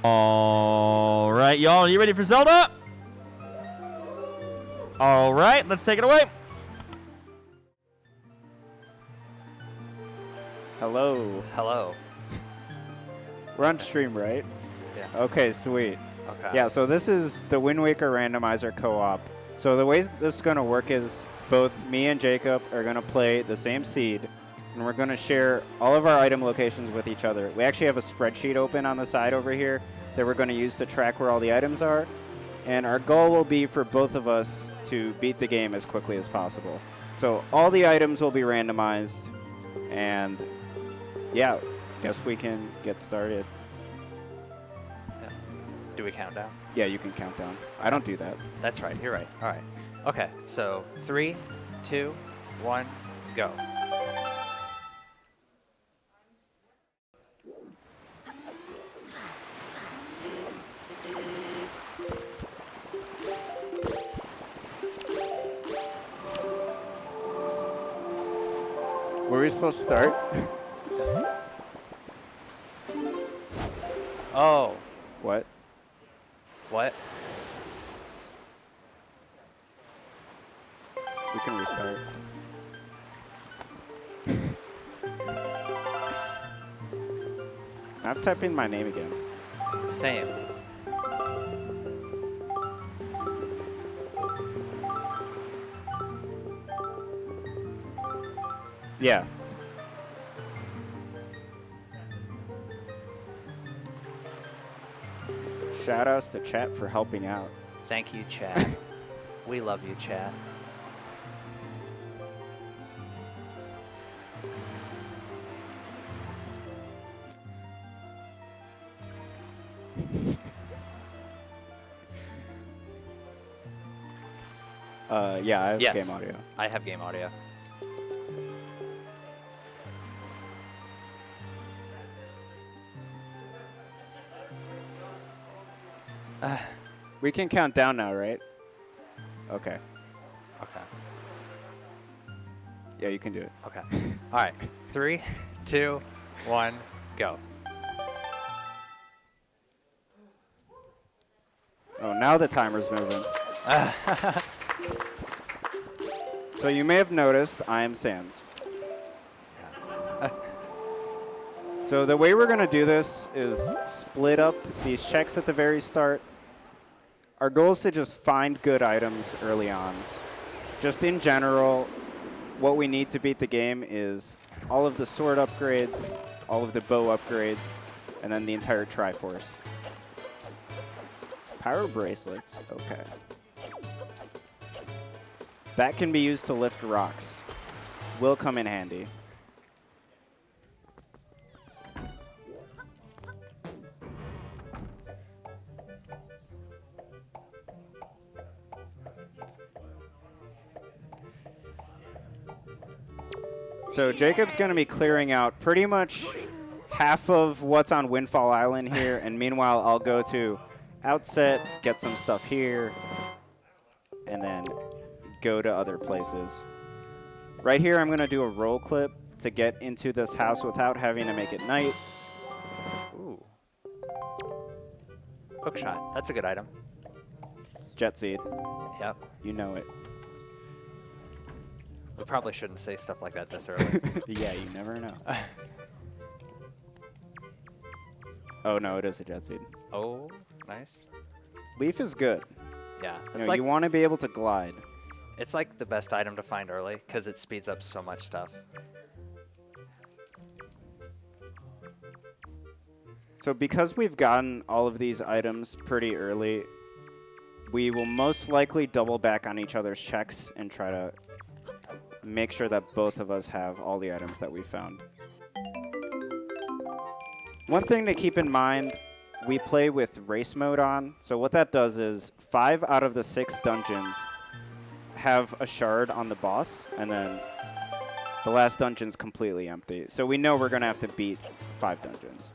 All right, y'all, you ready for Zelda? All right, let's take it away. Hello. Hello. We're on stream, right? Yeah. Okay, sweet. Okay. Yeah, so this is the Wind Waker Randomizer co-op. So the way this is going to work is both me and Jacob are going to play the same seed, and we're going to share all of our item locations with each other. We actually have a spreadsheet open on the side over here that we're going to use to track where all the items are. And our goal will be for both of us to beat the game as quickly as possible. So all the items will be randomized. And yeah, guess we can get started. Yeah. Do we count down? Yeah, you can count down. I don't do that. That's right. You're right. All right. Okay. So 3, 2, 1, go. Were we supposed to start? Oh. What? What? We can restart. I've typed in my name again. Same. Yeah. Shout outs to chat for helping out. Thank you, chat. We love you, chat. Yeah, I have Yes. game audio. I have game audio. We can count down now, right? Okay. Okay. Yeah, you can do it. Okay. All right. 3, 2, 1, go. Oh, now the timer's moving. So you may have noticed I am Sans. So the way we're going to do this is split up these checks at the very start. Our goal is to just find good items early on. Just in general, what we need to beat the game is all of the sword upgrades, all of the bow upgrades, and then the entire Triforce. Power bracelets, okay. That can be used to lift rocks. Will come in handy. So Jacob's going to be clearing out pretty much half of what's on Windfall Island here, and meanwhile I'll go to Outset, get some stuff here, and then go to other places. Right here I'm going to do a roll clip to get into this house without having to make it night. Ooh. Hookshot. That's a good item. Jet Seed. Yep. You know it. We probably shouldn't say stuff like that this early. Yeah, you never know. Oh, no, it is a Jet Seed. Oh, nice. Leaf is good. Yeah. You want to be able to glide. It's like the best item to find early because it speeds up so much stuff. So because we've gotten all of these items pretty early, we will most likely double back on each other's checks and try to make sure that both of us have all the items that we found. One thing to keep in mind, we play with race mode on. So what that does is 5 out of the 6 dungeons have a shard on the boss, and then the last dungeon's completely empty. So we know we're going to have to beat 5 dungeons.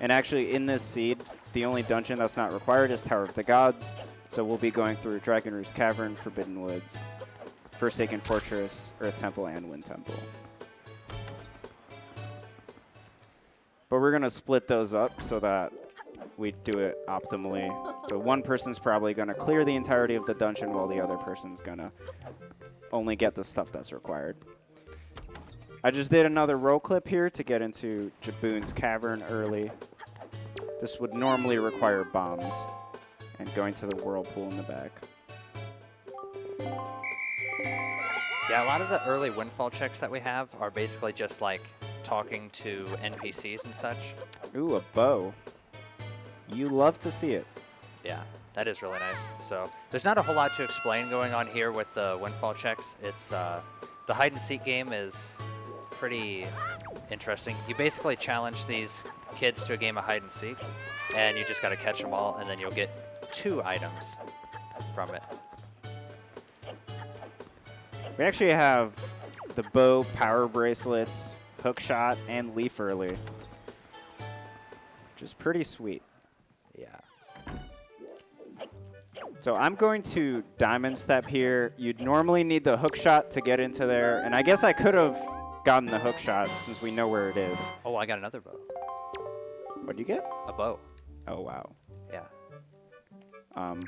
And actually, in this seed, the only dungeon that's not required is Tower of the Gods. So we'll be going through Dragon Roost Cavern, Forbidden Woods, Forsaken Fortress, Earth Temple, and Wind Temple. But we're going to split those up so that we do it optimally. So one person's probably going to clear the entirety of the dungeon while the other person's going to only get the stuff that's required. I just did another roll clip here to get into Jaboon's cavern early. This would normally require bombs and going to the whirlpool in the back. Yeah, a lot of the early windfall checks that we have are basically just like talking to NPCs and such. Ooh, a bow. You love to see it. Yeah, that is really nice. So there's not a whole lot to explain going on here with the windfall checks. It's the hide and seek game is pretty interesting. You basically challenge these kids to a game of hide and seek, and you just got to catch them all, and then you'll get 2 items from it. We actually have the bow, power bracelets, hook shot, and leaf early, which is pretty sweet. Yeah. So I'm going to diamond step here. You'd normally need the hook shot to get into there, and I guess I could have gotten the hook shot since we know where it is. Oh, I got another bow. What'd you get? A bow. Oh, wow. Yeah.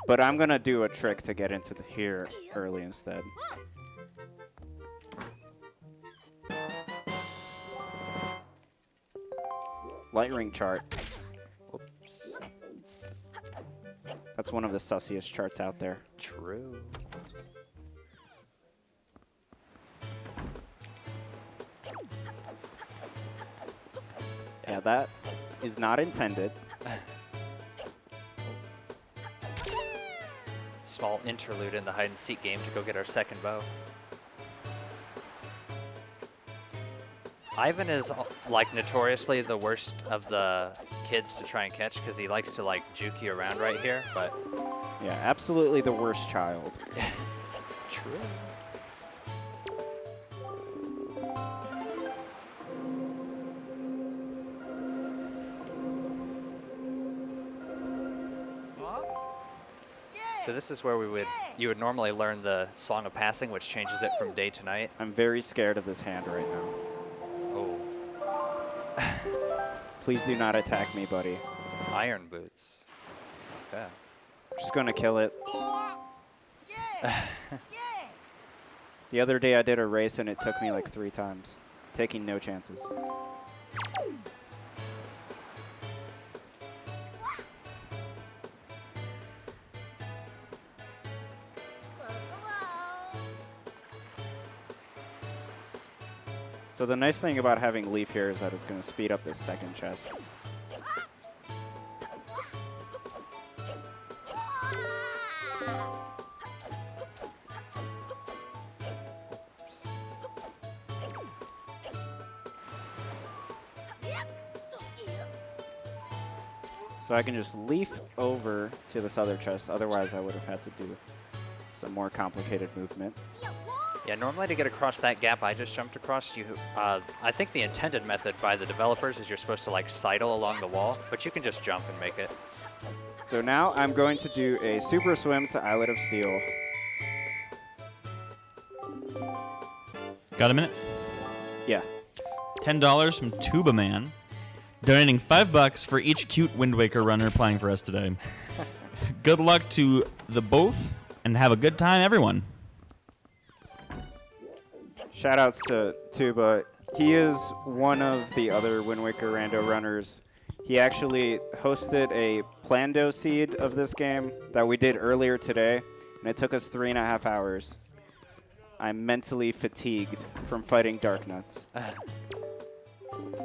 But I'm going to do a trick to get into here early instead. Light ring chart. Whoops. That's one of the sussiest charts out there. True. Yeah, that is not intended. Small interlude in the hide and seek game to go get our second bow. Ivan is like notoriously the worst of the kids to try and catch because he likes to like juke you around right here, but Yeah, absolutely the worst child. true. So this is where you would normally learn the Song of Passing, which changes it from day to night. I'm very scared of this hand right now. Oh, Please do not attack me, buddy. iron boots. Okay. I'm just going to kill it. The other day I did a race and it took me like 3 times, taking no chances. So the nice thing about having Leaf here is that it's going to speed up this second chest. So I can just leaf over to this other chest. Otherwise, I would have had to do some more complicated movement. Yeah, normally to get across that gap I just jumped across, I think the intended method by the developers is you're supposed to like sidle along the wall, but you can just jump and make it. So now I'm going to do a super swim to Islet of Steel. Got a minute? Yeah. $10 from Tuba Man, donating $5 for each cute Wind Waker runner playing for us today. Good luck to the both, and have a good time, everyone. Shoutouts to Tuba. He is one of the other Wind Waker rando runners. He actually hosted a Plando seed of this game that we did earlier today, and it took us 3.5 hours. I'm mentally fatigued from fighting Dark Nuts.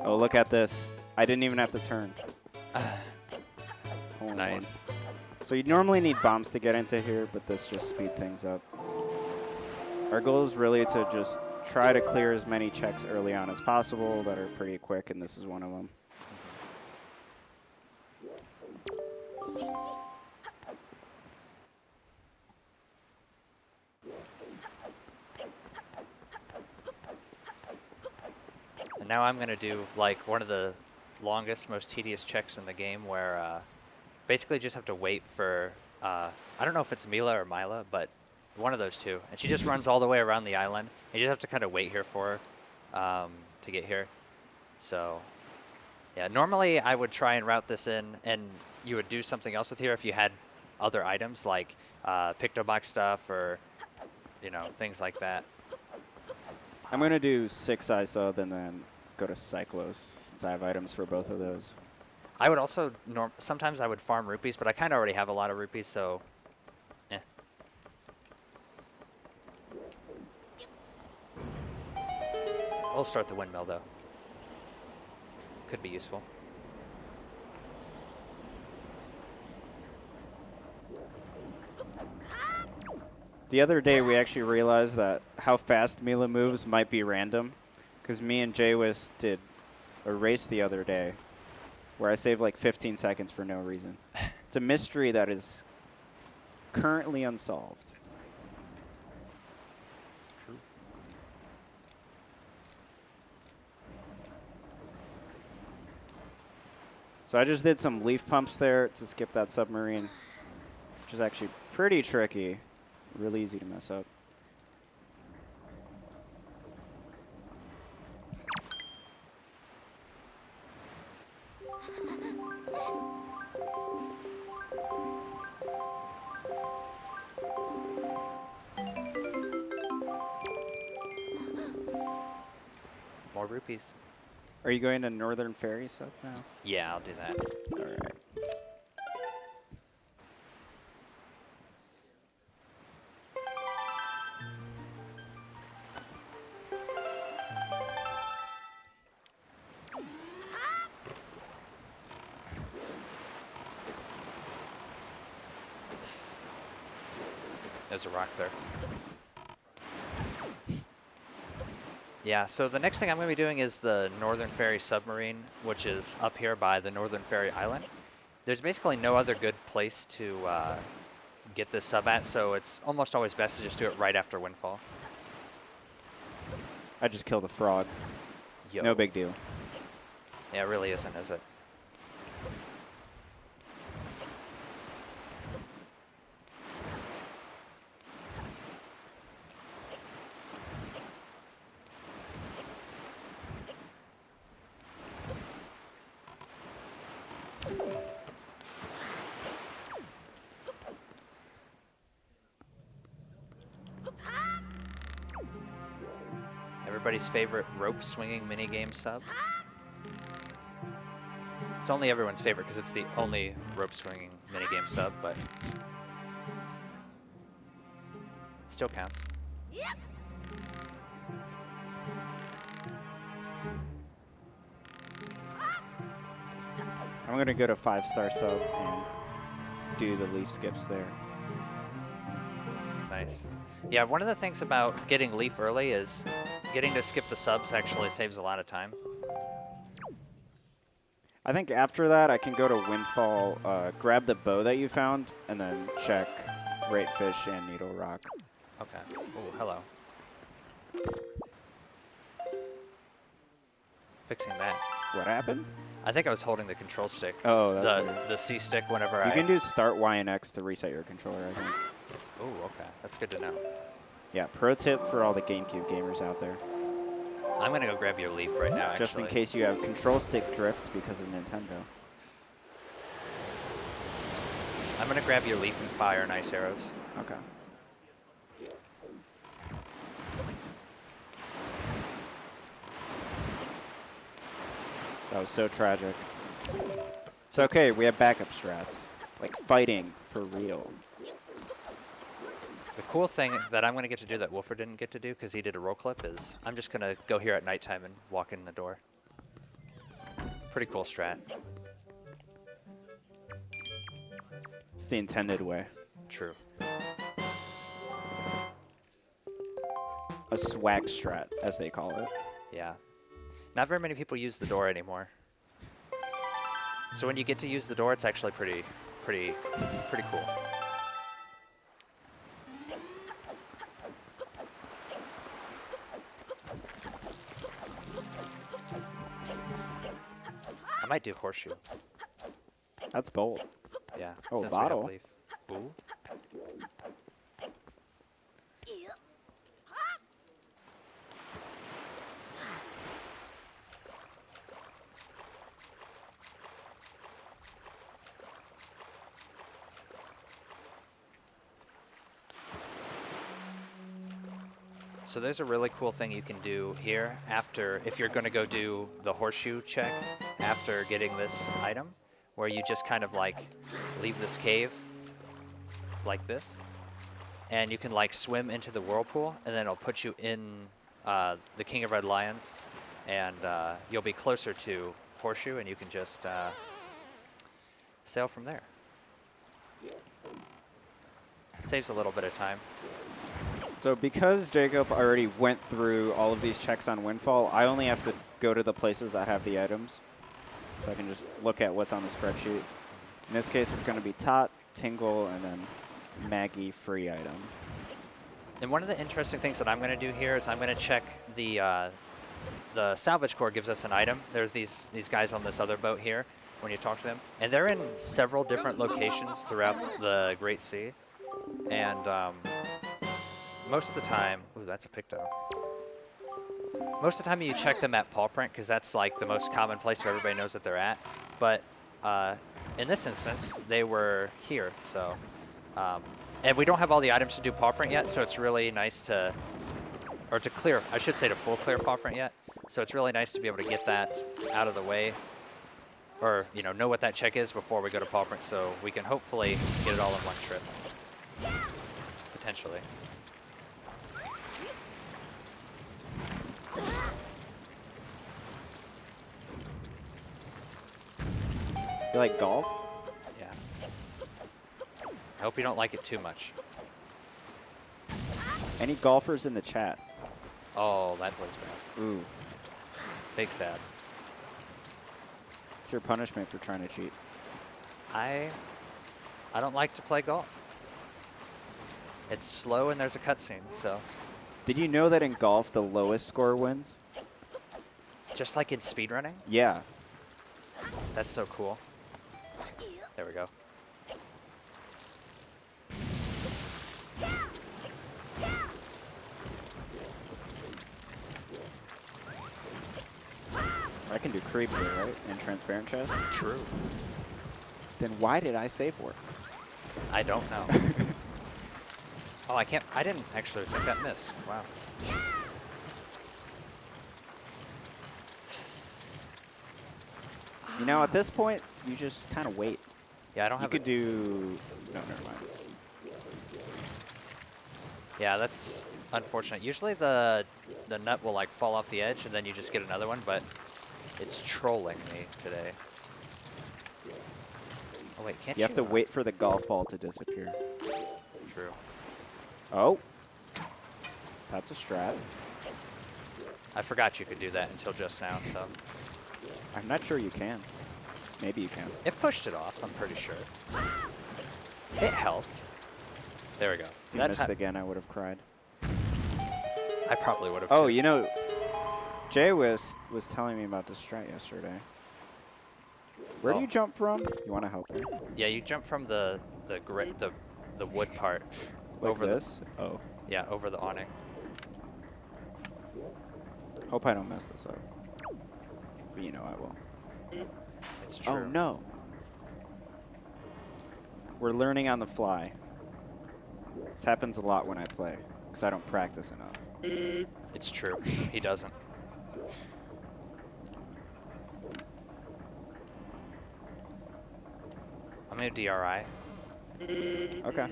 Oh, look at this. I didn't even have to turn. Hold Nice. on. So you normally need bombs to get into here, but this just speed things up. Our goal is really to just try to clear as many checks early on as possible that are pretty quick, and this is one of them. And now I'm going to do like one of the longest, most tedious checks in the game where basically just have to wait for, I don't know if it's Mila or Mila, but one of those two. And she just runs all the way around the island. And you just have to kind of wait here for her to get here. So Yeah, normally I would try and route this in, and you would do something else with here if you had other items like Pictobox stuff or, things like that. I'm going to do 6 sub and then go to Cyclos since I have items for both of those. I would also, sometimes I would farm rupees, but I kind of already have a lot of rupees, so, eh. We'll start the windmill, though. Could be useful. The other day, we actually realized that how fast Mila moves might be random, because me and Jaywis did a race the other day where I saved like 15 seconds for no reason. It's a mystery that is currently unsolved. True. So I just did some leaf pumps there to skip that submarine, which is actually pretty tricky. Really easy to mess up. More rupees. Are you going to Northern Ferry sub now? Yeah, I'll do that. All right. There's a rock there. Yeah, so the next thing I'm going to be doing is the Northern Ferry submarine, which is up here by the Northern Ferry Island. There's basically no other good place to get this sub at, so it's almost always best to just do it right after Windfall. I just killed a frog. Yo. No big deal. Yeah, it really isn't, is it? Everybody's favorite rope swinging minigame sub. It's only everyone's favorite because it's the only rope swinging minigame sub, but still counts. I'm going to go to 5-star sub and do the leaf skips there. Nice. Yeah, one of the things about getting leaf early is getting to skip the subs actually saves a lot of time. I think after that, I can go to Windfall, grab the bow that you found, and then check Great Fish and Needle Rock. Okay. Oh, hello. Fixing that. What happened? I think I was holding the control stick. Oh, that's weird. The C stick whenever You can do start Y and X to reset your controller, I think. Oh, okay. That's good to know. Yeah, pro tip for all the GameCube gamers out there. I'm going to go grab your leaf right now, actually. Just in case you have control stick drift because of Nintendo. I'm going to grab your leaf and fire and ice arrows. Okay. That was so tragic. It's okay, we have backup strats. Like fighting for real. The cool thing that I'm going to get to do that Wolfer didn't get to do because he did a roll clip is I'm just going to go here at nighttime and walk in the door. Pretty cool strat. It's the intended way. True. A swag strat, as they call it. Yeah. Not very many people use the door anymore. So when you get to use the door, it's actually pretty cool. I might do horseshoe. That's bold. Yeah. Oh, since we have bottle. leaf. Ooh. So there's a really cool thing you can do here after, if you're going to go do the horseshoe check after getting this item, where you just kind of like leave this cave like this, and you can like swim into the whirlpool, and then it'll put you in the King of Red Lions, and you'll be closer to horseshoe, and you can just sail from there. Saves a little bit of time. So because Jacob already went through all of these checks on Windfall, I only have to go to the places that have the items. So I can just look at what's on the spreadsheet. In this case, it's going to be Tot, Tingle, and then Maggie free item. And one of the interesting things that I'm going to do here is I'm going to check the salvage corps gives us an item. There's these guys on this other boat here when you talk to them. And they're in several different locations throughout the Great Sea. And most of the time, ooh, that's a picto. Most of the time you check them at paw print because that's like the most common place where everybody knows that they're at. But in this instance, they were here. So, and we don't have all the items to do paw print yet, so it's really nice to, or to clear, I should say to full clear paw print yet. So it's really nice to be able to get that out of the way, or know what that check is before we go to paw print, so we can hopefully get it all in one trip, potentially. You like golf? Yeah. I hope you don't like it too much. Any golfers in the chat? Oh, that was bad. Ooh. Big sad. It's your punishment for trying to cheat. I don't like to play golf. It's slow and there's a cutscene, so. Did you know that in golf, the lowest score wins? Just like in speedrunning? Yeah. That's so cool. There we go. I can do creep here, right? And transparent chest? True. Then why did I save for it? I don't know. Oh, I didn't actually think that missed. Wow. You know, at this point, you just kind of wait. Yeah, I don't You have could do... No, never mind. Yeah, that's unfortunate. Usually the nut will like fall off the edge and then you just get another one, but it's trolling me today. Oh wait, can't you? You have to wait for the golf ball to disappear. True. Oh. That's a strat. I forgot you could do that until just now, so. I'm not sure you can. Maybe you can. It pushed it off, I'm pretty sure. It helped. There we go. If you missed again, I would have cried. I probably would have Oh, too. you know, Jay was telling me about this strat yesterday. Where do you jump from? You want to help me? Yeah, you jump from the wood part. Like over this? Oh. Yeah, over the awning. Hope I don't mess this up. But you know I will. It's true. Oh, no. We're learning on the fly. This happens a lot when I play, because I don't practice enough. It's true. He doesn't. I'm going to DRI. Okay.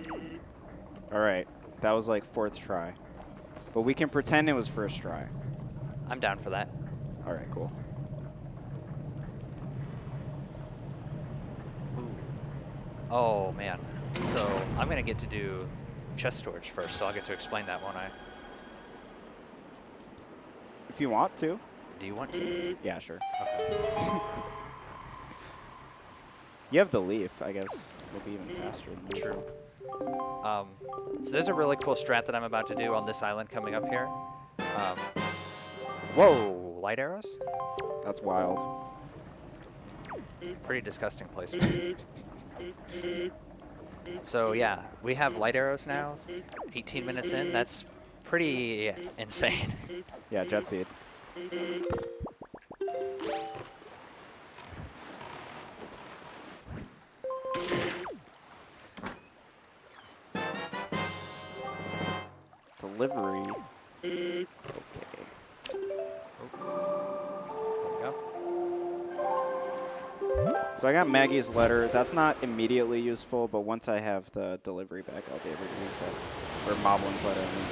All right. That was like 4th try. But we can pretend it was 1st try. I'm down for that. All right, cool. Oh, man. So I'm going to get to do chest storage first, so I'll get to explain that, won't I? If you want to. Do you want to? Yeah, sure. Okay. You have the leaf, I guess. It'll be even faster than me. True. So there's a really cool strat that I'm about to do on this island coming up here. Whoa, light arrows? That's wild. Pretty disgusting placement. So yeah, we have light arrows now. 18 minutes in, that's pretty insane. Yeah, jet seed. Delivery. Okay. There we go. So I got Maggie's letter. That's not immediately useful, but once I have the delivery back, I'll be able to use that. Or Moblin's letter, I mean,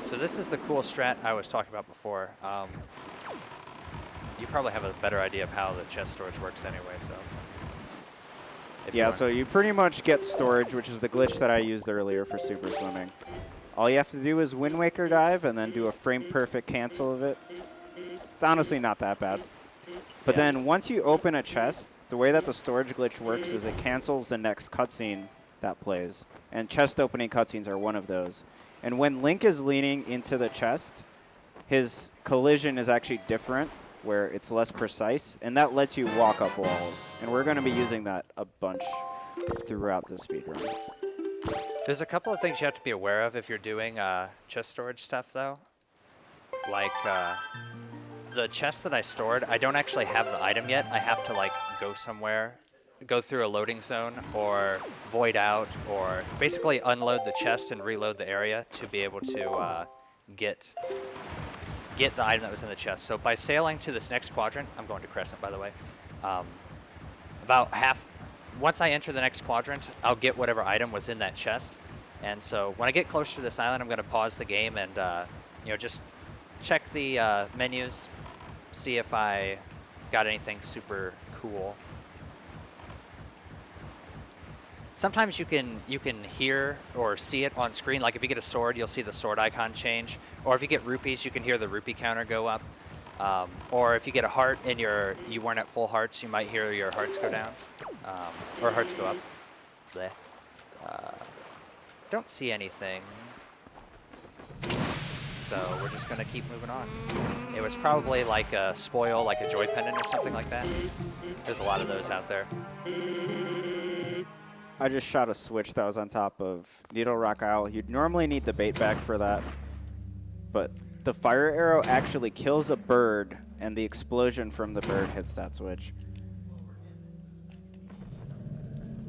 So this is the cool strat I was talking about before. You probably have a better idea of how the chest storage works anyway, so. Yeah, so you pretty much get storage, which is the glitch that I used earlier for super swimming. All you have to do is Wind Waker dive and then do a frame-perfect cancel of it. It's honestly not that bad. But then once you open a chest, the way that the storage glitch works is it cancels the next cutscene that plays. And chest opening cutscenes are one of those. And when Link is leaning into the chest, his collision is actually different, where it's less precise, and that lets you walk up walls. And we're going to be using that a bunch throughout the speedrun. There's a couple of things you have to be aware of if you're doing chest storage stuff, though. Like the chest that I stored, I don't actually have the item yet. I have to like go somewhere, go through a loading zone, or void out, or basically unload the chest and reload the area to be able to get the item that was in the chest. So by sailing to this next quadrant, I'm going to Crescent, by the way, once I enter the next quadrant, I'll get whatever item was in that chest. And so when I get closer to this island, I'm going to pause the game and just check the menus, see if I got anything super cool. Sometimes you can hear or see it on screen. Like if you get a sword, you'll see the sword icon change. Or if you get rupees, you can hear the rupee counter go up. Or if you get a heart and you weren't at full hearts, you might hear your hearts go down. Or hearts go up. Bleh. Don't see anything. So we're just going to keep moving on. It was probably like a spoil, like a joy pendant or something like that. There's a lot of those out there. I just shot a switch that was on top of Needle Rock Isle. You'd normally need the bait bag for that, but the fire arrow actually kills a bird, and the explosion from the bird hits that switch.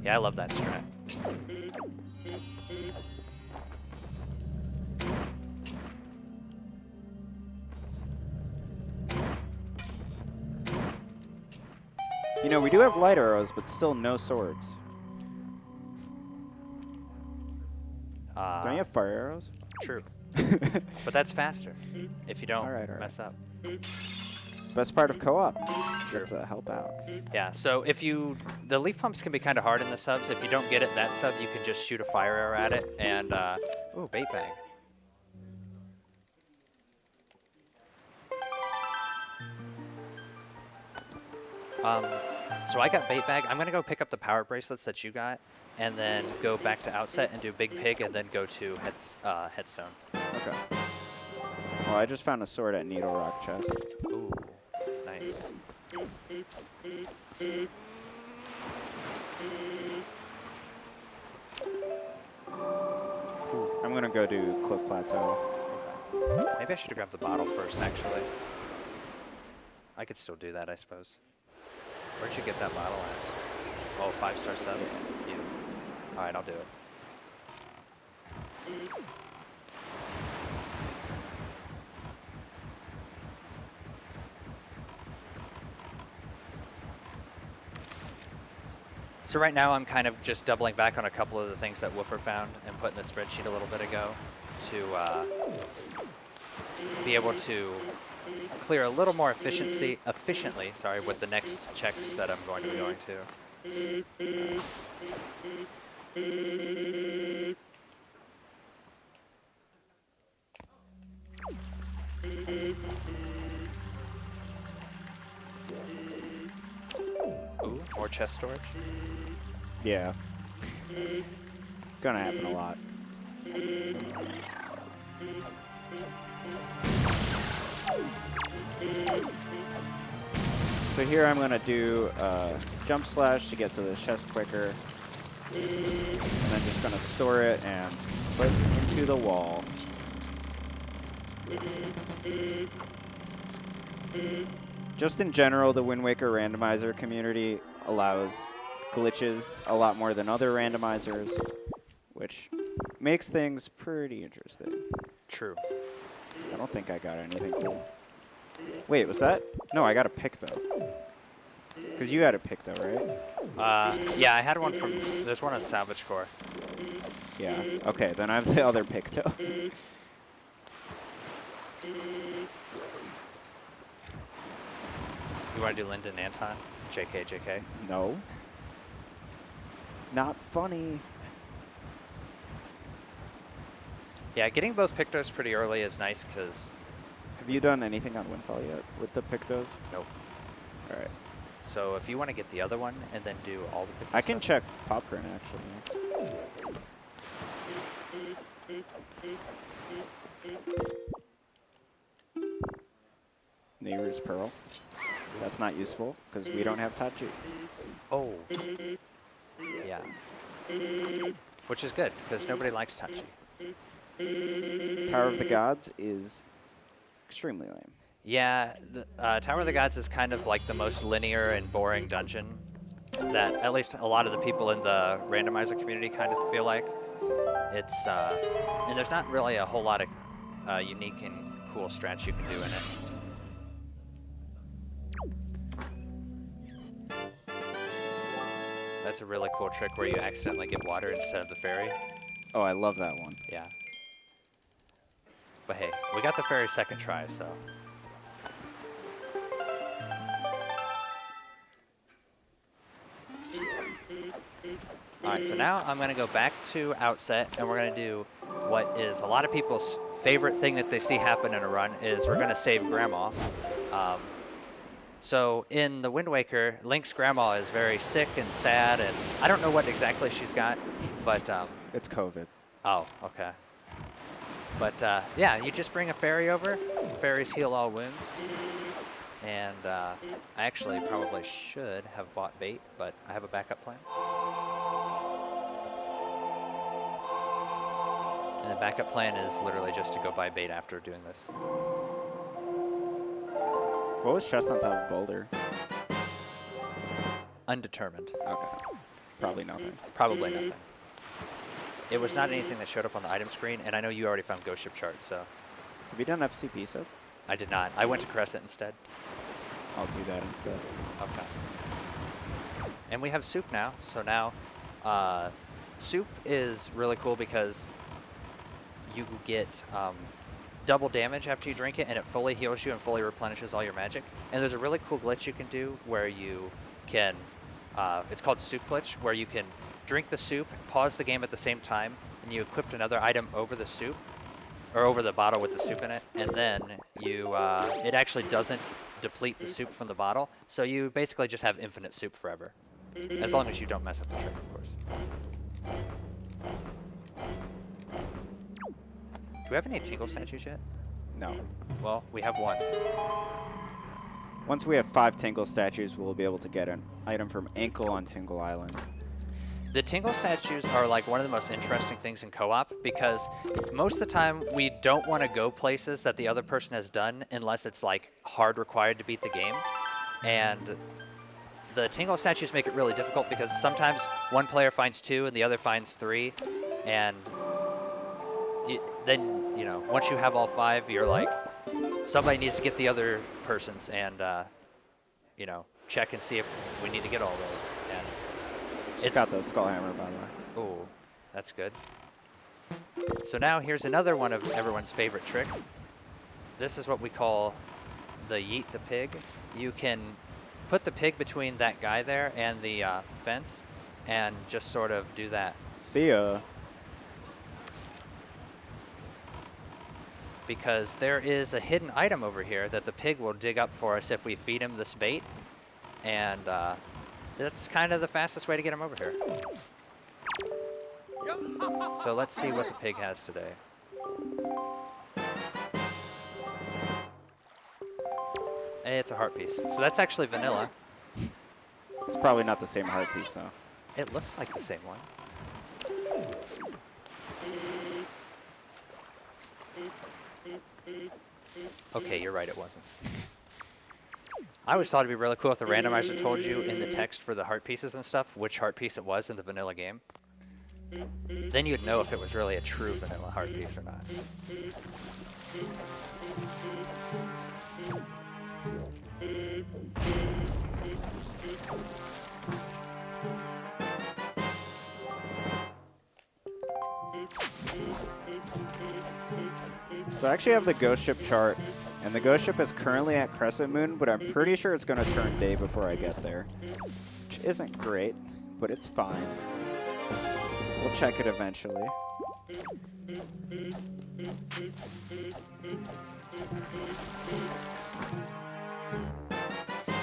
Yeah, I love that strat. You know, we do have light arrows, but still no swords. Don't you have fire arrows? True. But that's faster if you don't mess up. Best part of co-op. True. Let's help out. Yeah, so the leaf pumps can be kind of hard in the subs. If you don't get it, that sub, you can just shoot a fire arrow at it and, ooh, bait bag. So I got bait bag. I'm going to go pick up the power bracelets that you got and then go back to Outset and do Big Pig and then go to Headstone. Okay. Well, I just found a sword at Needle Rock chest. Ooh, nice. I'm going to go do Cliff Plateau. Okay. Maybe I should have grabbed the bottle first, actually. I could still do that, I suppose. Where'd you get that bottle at? Oh, 5-star sub? Yeah. All right, I'll do it. So right now I'm kind of just doubling back on a couple of the things that Woofer found and put in the spreadsheet a little bit ago to be able to clear a little more efficiently, with the next checks that I'm going to be going to. Ooh, more chest storage. Yeah. It's going to happen a lot. So here I'm going to do jump slash to get to the chest quicker. And then just going to store it and put it into the wall. Just in general, the Wind Waker randomizer community allows glitches a lot more than other randomizers, which makes things pretty interesting. True. I don't think I got anything cool. Wait, was that? No, I got a Picto. Because you had a Picto, right? Yeah, I had one from, there's one on Salvage Core. Yeah. Okay, then I have the other Picto. You want to do Lyndon Anton? JK, JK. No. Not funny. Yeah, getting both Pictos pretty early is nice because... Have you done anything on Windfall yet with the Pictos? Nope. All right. So if you want to get the other one and then do all the Pictos... I can check Popcorn, actually. Neighbor's Pearl. That's not useful, because we don't have Tachi. Oh. Yeah. Which is good, because nobody likes Tachi. Tower of the Gods is extremely lame. Yeah, the, Tower of the Gods is kind of like the most linear and boring dungeon that at least a lot of the people in the randomizer community kind of feel like. It's, and there's not really a whole lot of unique and cool strats you can do in it. That's a really cool trick where you accidentally get water instead of the fairy. Oh, I love that one. Yeah. But hey, we got the fairy second try, so. Alright, so now I'm going to go back to Outset, and we're going to do what is a lot of people's favorite thing that they see happen in a run, is we're going to save Grandma. So in the Wind Waker, Link's grandma is very sick and sad, and I don't know what exactly she's got, but... It's COVID. Oh, okay. But yeah, you just bring a fairy over. Fairies heal all wounds. And I actually probably should have bought bait, but I have a backup plan. And the backup plan is literally just to go buy bait after doing this. What was chest on top of Boulder? Undetermined. Okay. Probably nothing. Probably nothing. It was not anything that showed up on the item screen, and I know you already found Ghost Ship charts, so. Have you done FCP sub? I did not. I went to Crescent instead. I'll do that instead. Okay. And we have Soup now, so now Soup is really cool because you get double damage after you drink it, and it fully heals you and fully replenishes all your magic. And there's a really cool glitch you can do where you can, it's called Soup Glitch, where you can drink the soup, pause the game at the same time, and you equip another item over the soup, or over the bottle with the soup in it, and then you, it actually doesn't deplete the soup from the bottle, so you basically just have infinite soup forever. As long as you don't mess up the trick, of course. Do we have any Tingle statues yet? No. Well, we have one. Once we have 5 Tingle statues, we'll be able to get an item from Ankle on Tingle Island. The Tingle statues are like one of the most interesting things in co-op because most of the time we don't want to go places that the other person has done unless it's like hard required to beat the game. And the Tingle statues make it really difficult because sometimes one player finds 2 and the other finds 3. And then, you know, once you have all 5, you're like, somebody needs to get the other person's and, you know, check and see if we need to get all those. And It's got the Skull Hammer, by the way. oh, that's good. So now here's another one of everyone's favorite trick. This is what we call the Yeet the Pig. You can put the pig between that guy there and the fence and just sort of do that. See ya. Because there is a hidden item over here that the pig will dig up for us if we feed him this bait. And that's kind of the fastest way to get him over here. So let's see what the pig has today. Hey, it's a heart piece. So that's actually vanilla. It's probably not the same heart piece, though. It looks like the same one. Okay, you're right, it wasn't. I always thought it'd be really cool if the randomizer told you in the text for the heart pieces and stuff which heart piece it was in the vanilla game. Then you'd know if it was really a true vanilla heart piece or not. So I actually have the ghost ship chart, and the ghost ship is currently at Crescent Moon, but I'm pretty sure it's going to turn day before I get there, which isn't great, but it's fine. We'll check it eventually.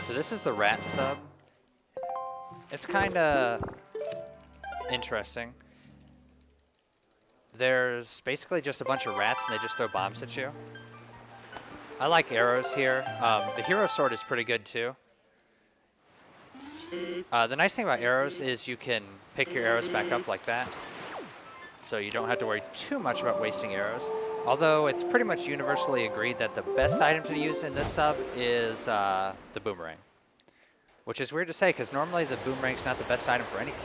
So this is the rat sub. It's kind of interesting. There's basically just a bunch of rats, and they just throw bombs at you. I like arrows here. The hero sword is pretty good, too. The nice thing about arrows is you can pick your arrows back up like that. So you don't have to worry too much about wasting arrows. Although it's pretty much universally agreed that the best item to use in this sub is the boomerang. Which is weird to say, because normally the boomerang's not the best item for anything.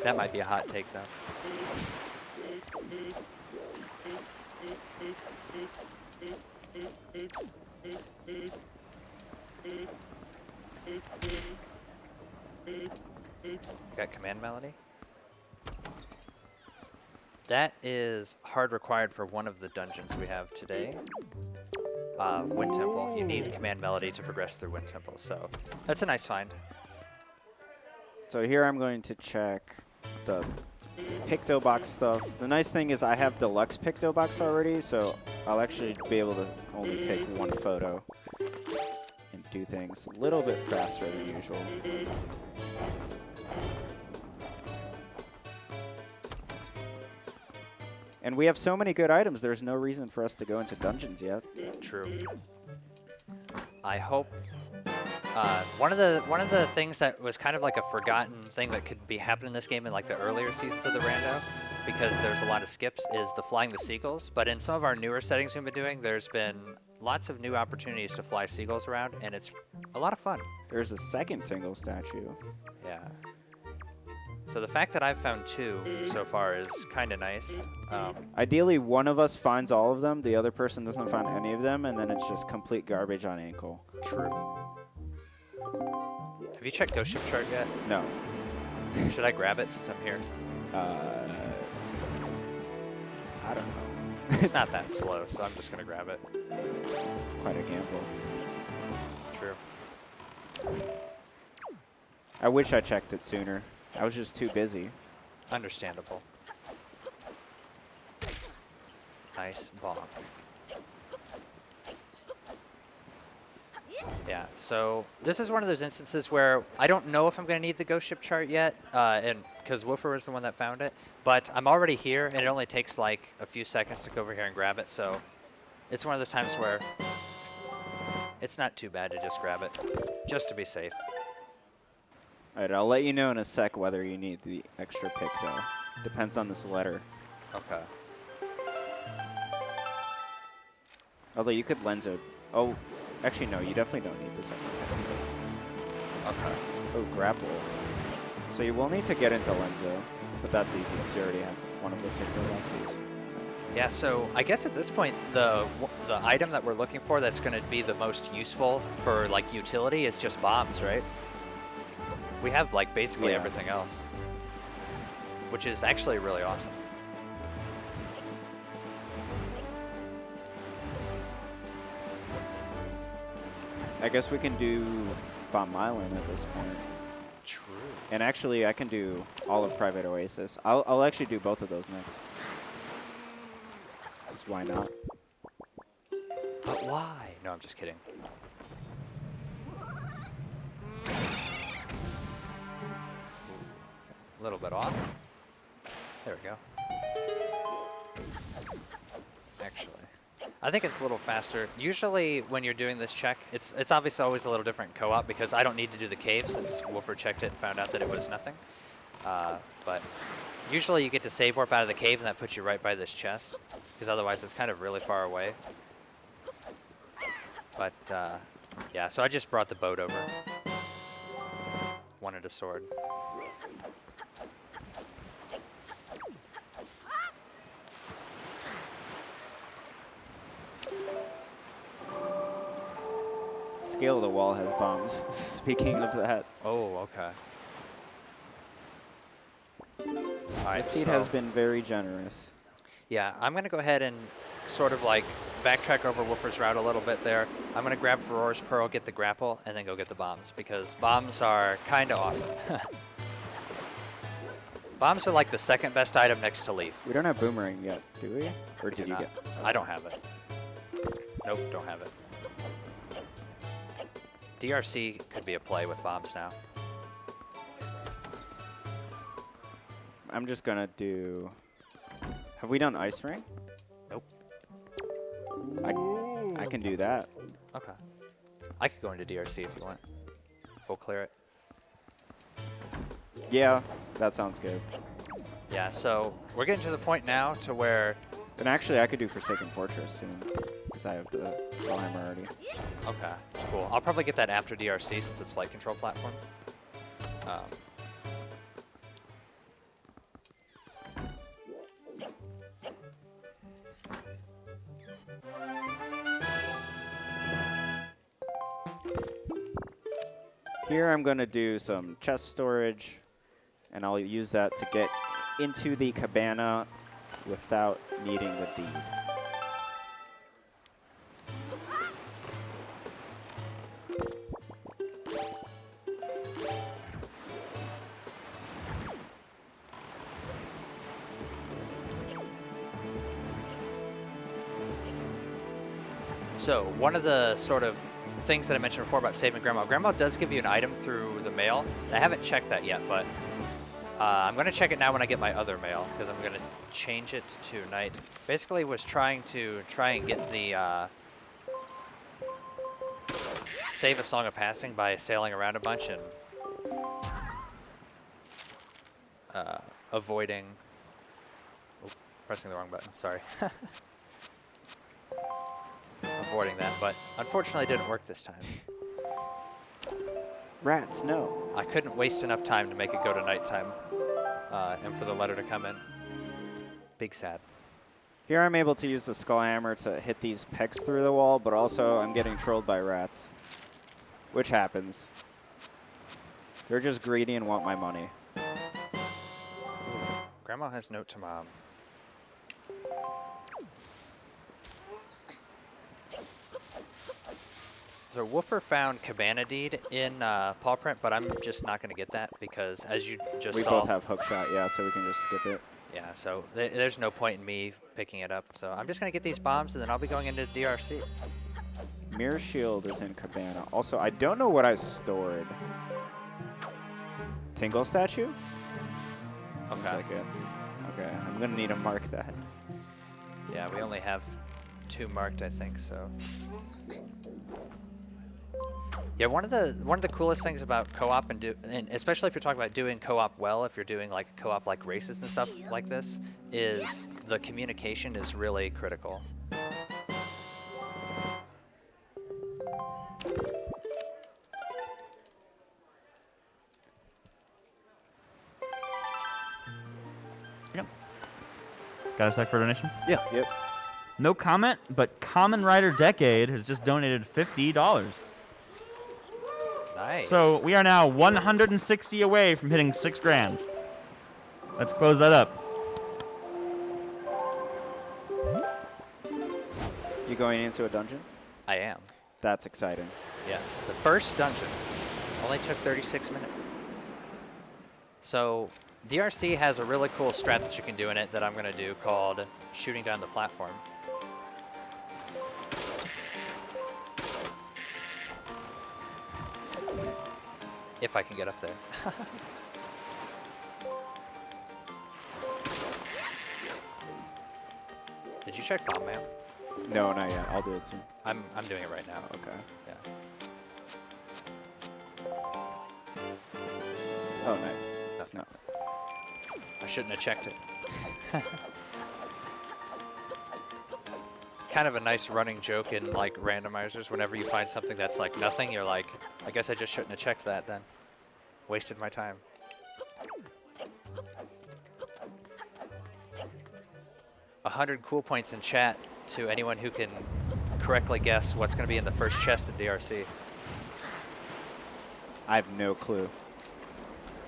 That might be a hot take, though. Got command melody. That is hard required for one of the dungeons we have today. Wind Temple. You need command melody to progress through Wind Temple, so that's a nice find. So here I'm going to check the Picto Box stuff. The nice thing is I have Deluxe Picto Box already, so I'll actually be able to only take one photo and do things a little bit faster than usual. And we have so many good items, there's no reason for us to go into dungeons yet. True. I hope one of the things that was kind of like a forgotten thing that could be happening in this game in like the earlier seasons of the rando, because there's a lot of skips, is the flying the seagulls. But in some of our newer settings we've been doing, there's been lots of new opportunities to fly seagulls around, and it's a lot of fun. There's a second Tingle statue. Yeah. So the fact that I've found 2 so far is kind of nice. Ideally, one of us finds all of them, the other person doesn't find any of them, and then it's just complete garbage on ankle. True. Have you checked Ghost Ship Chart yet? No. Should I grab it since I'm here? I don't know. It's not that slow, so I'm just going to grab it. It's quite a gamble. True. I wish I checked it sooner. I was just too busy. Understandable. Nice bomb. Yeah, so this is one of those instances where I don't know if I'm going to need the Ghost Ship Chart yet, and because Woofer was the one that found it, but I'm already here, and it only takes like a few seconds to go over here and grab it, so it's one of those times where it's not too bad to just grab it, just to be safe. All right, I'll let you know in a sec whether you need the extra Picto. Depends on this letter. Okay. Although you could Lenzo. Oh, actually no, you definitely don't need this extra Picto. Okay. Oh, grapple. So you will need to get into Lenzo, but that's easy because you already have one of the Picto boxes. Yeah, so I guess at this point, the item that we're looking for that's going to be the most useful for like utility is just bombs, right? We have like basically everything else, which is actually really awesome. I guess we can do Bomb Island at this point. True. And actually, I can do all of Private Oasis. I'll actually do both of those next. Just why not? But why? No, I'm just kidding. A little bit off. There we go. Actually, I think it's a little faster. Usually when you're doing this check, it's obviously always a little different co-op because I don't need to do the cave since Woofer checked it and found out that it was nothing. But usually you get to save warp out of the cave and that puts you right by this chest because otherwise it's kind of really far away. But yeah, so I just brought the boat over. Wanted a sword. Scale of the Wall has bombs. Speaking of that. Oh, okay. All right, The seed has been very generous. Yeah, I'm going to go ahead and sort of like backtrack over Woofer's route a little bit there. I'm going to grab Ferora's Pearl, get the grapple, and then go get the bombs because bombs are kind of awesome. Bombs are like the second best item next to Leaf. We don't have Boomerang yet, do we? Or Do did you not. get? I don't have it. Nope, don't have it. DRC could be a play with bombs now. I'm just gonna do. Have we done Ice Ring? Nope. I can do that. Okay. I could go into DRC if you want. Full clear it. Yeah, that sounds good. Yeah, so we're getting to the point now to where... And actually, I could do Forsaken Fortress soon because I have the Spellhammer already. Okay, cool. I'll probably get that after DRC since it's flight control platform. Here I'm going to do some chest storage, and I'll use that to get into the cabana without needing the deed. So one of the sort of things that I mentioned before about saving Grandma. Grandma does give you an item through the mail. I haven't checked that yet, but I'm going to check it now when I get my other mail because I'm going to change it to night. Basically was trying and get the save a Song of Passing by sailing around a bunch and avoiding... Oh, pressing the wrong button, sorry. Avoiding that, but unfortunately it didn't work this time. Rats, no. I couldn't waste enough time to make it go to nighttime and for the letter to come in. Big sad. Here I'm able to use the Skullhammer to hit these pegs through the wall, but also I'm getting trolled by rats, which happens. They're just greedy and want my money. Grandma has note to mom. So Woofer found Cabana Deed in paw print, but I'm just not going to get that because as you just We saw... both have Hookshot, yeah, so we can just skip it. Yeah, so there's no point in me picking it up. So I'm just going to get these bombs and then I'll be going into DRC. Mirror Shield is in Cabana. Also, I don't know what I stored. Tingle Statue? Seems Okay. like it. Okay, I'm going to need to mark that. Yeah, we only have 2 marked, I think, so... Yeah, one of the coolest things about co-op and especially if you're talking about doing co-op well, if you're doing like co-op like races and stuff like this, is the communication is really critical. Yep. Got a sec for a donation? Yeah. Yep. No comment, but Common Rider Decade has just donated $50. Nice. So we are now 160 away from hitting $6 grand. Let's close that up. You going into a dungeon? I am. That's exciting. Yes, the first dungeon only took 36 minutes. So DRC has a really cool strat that you can do in it that I'm going to do called shooting down the platform. If I can get up there. Did you check bomb, ma'am? No, not yet. I'll do it soon. I'm doing it right now. Okay. Yeah. Oh, nice. It's It's not. I shouldn't have checked it. Kind of a nice running joke in like randomizers. Whenever you find something that's like nothing, you're like, I guess I just shouldn't have checked that then. Wasted my time. $100 cool points in chat to anyone who can correctly guess what's going to be in the first chest in DRC. I have no clue.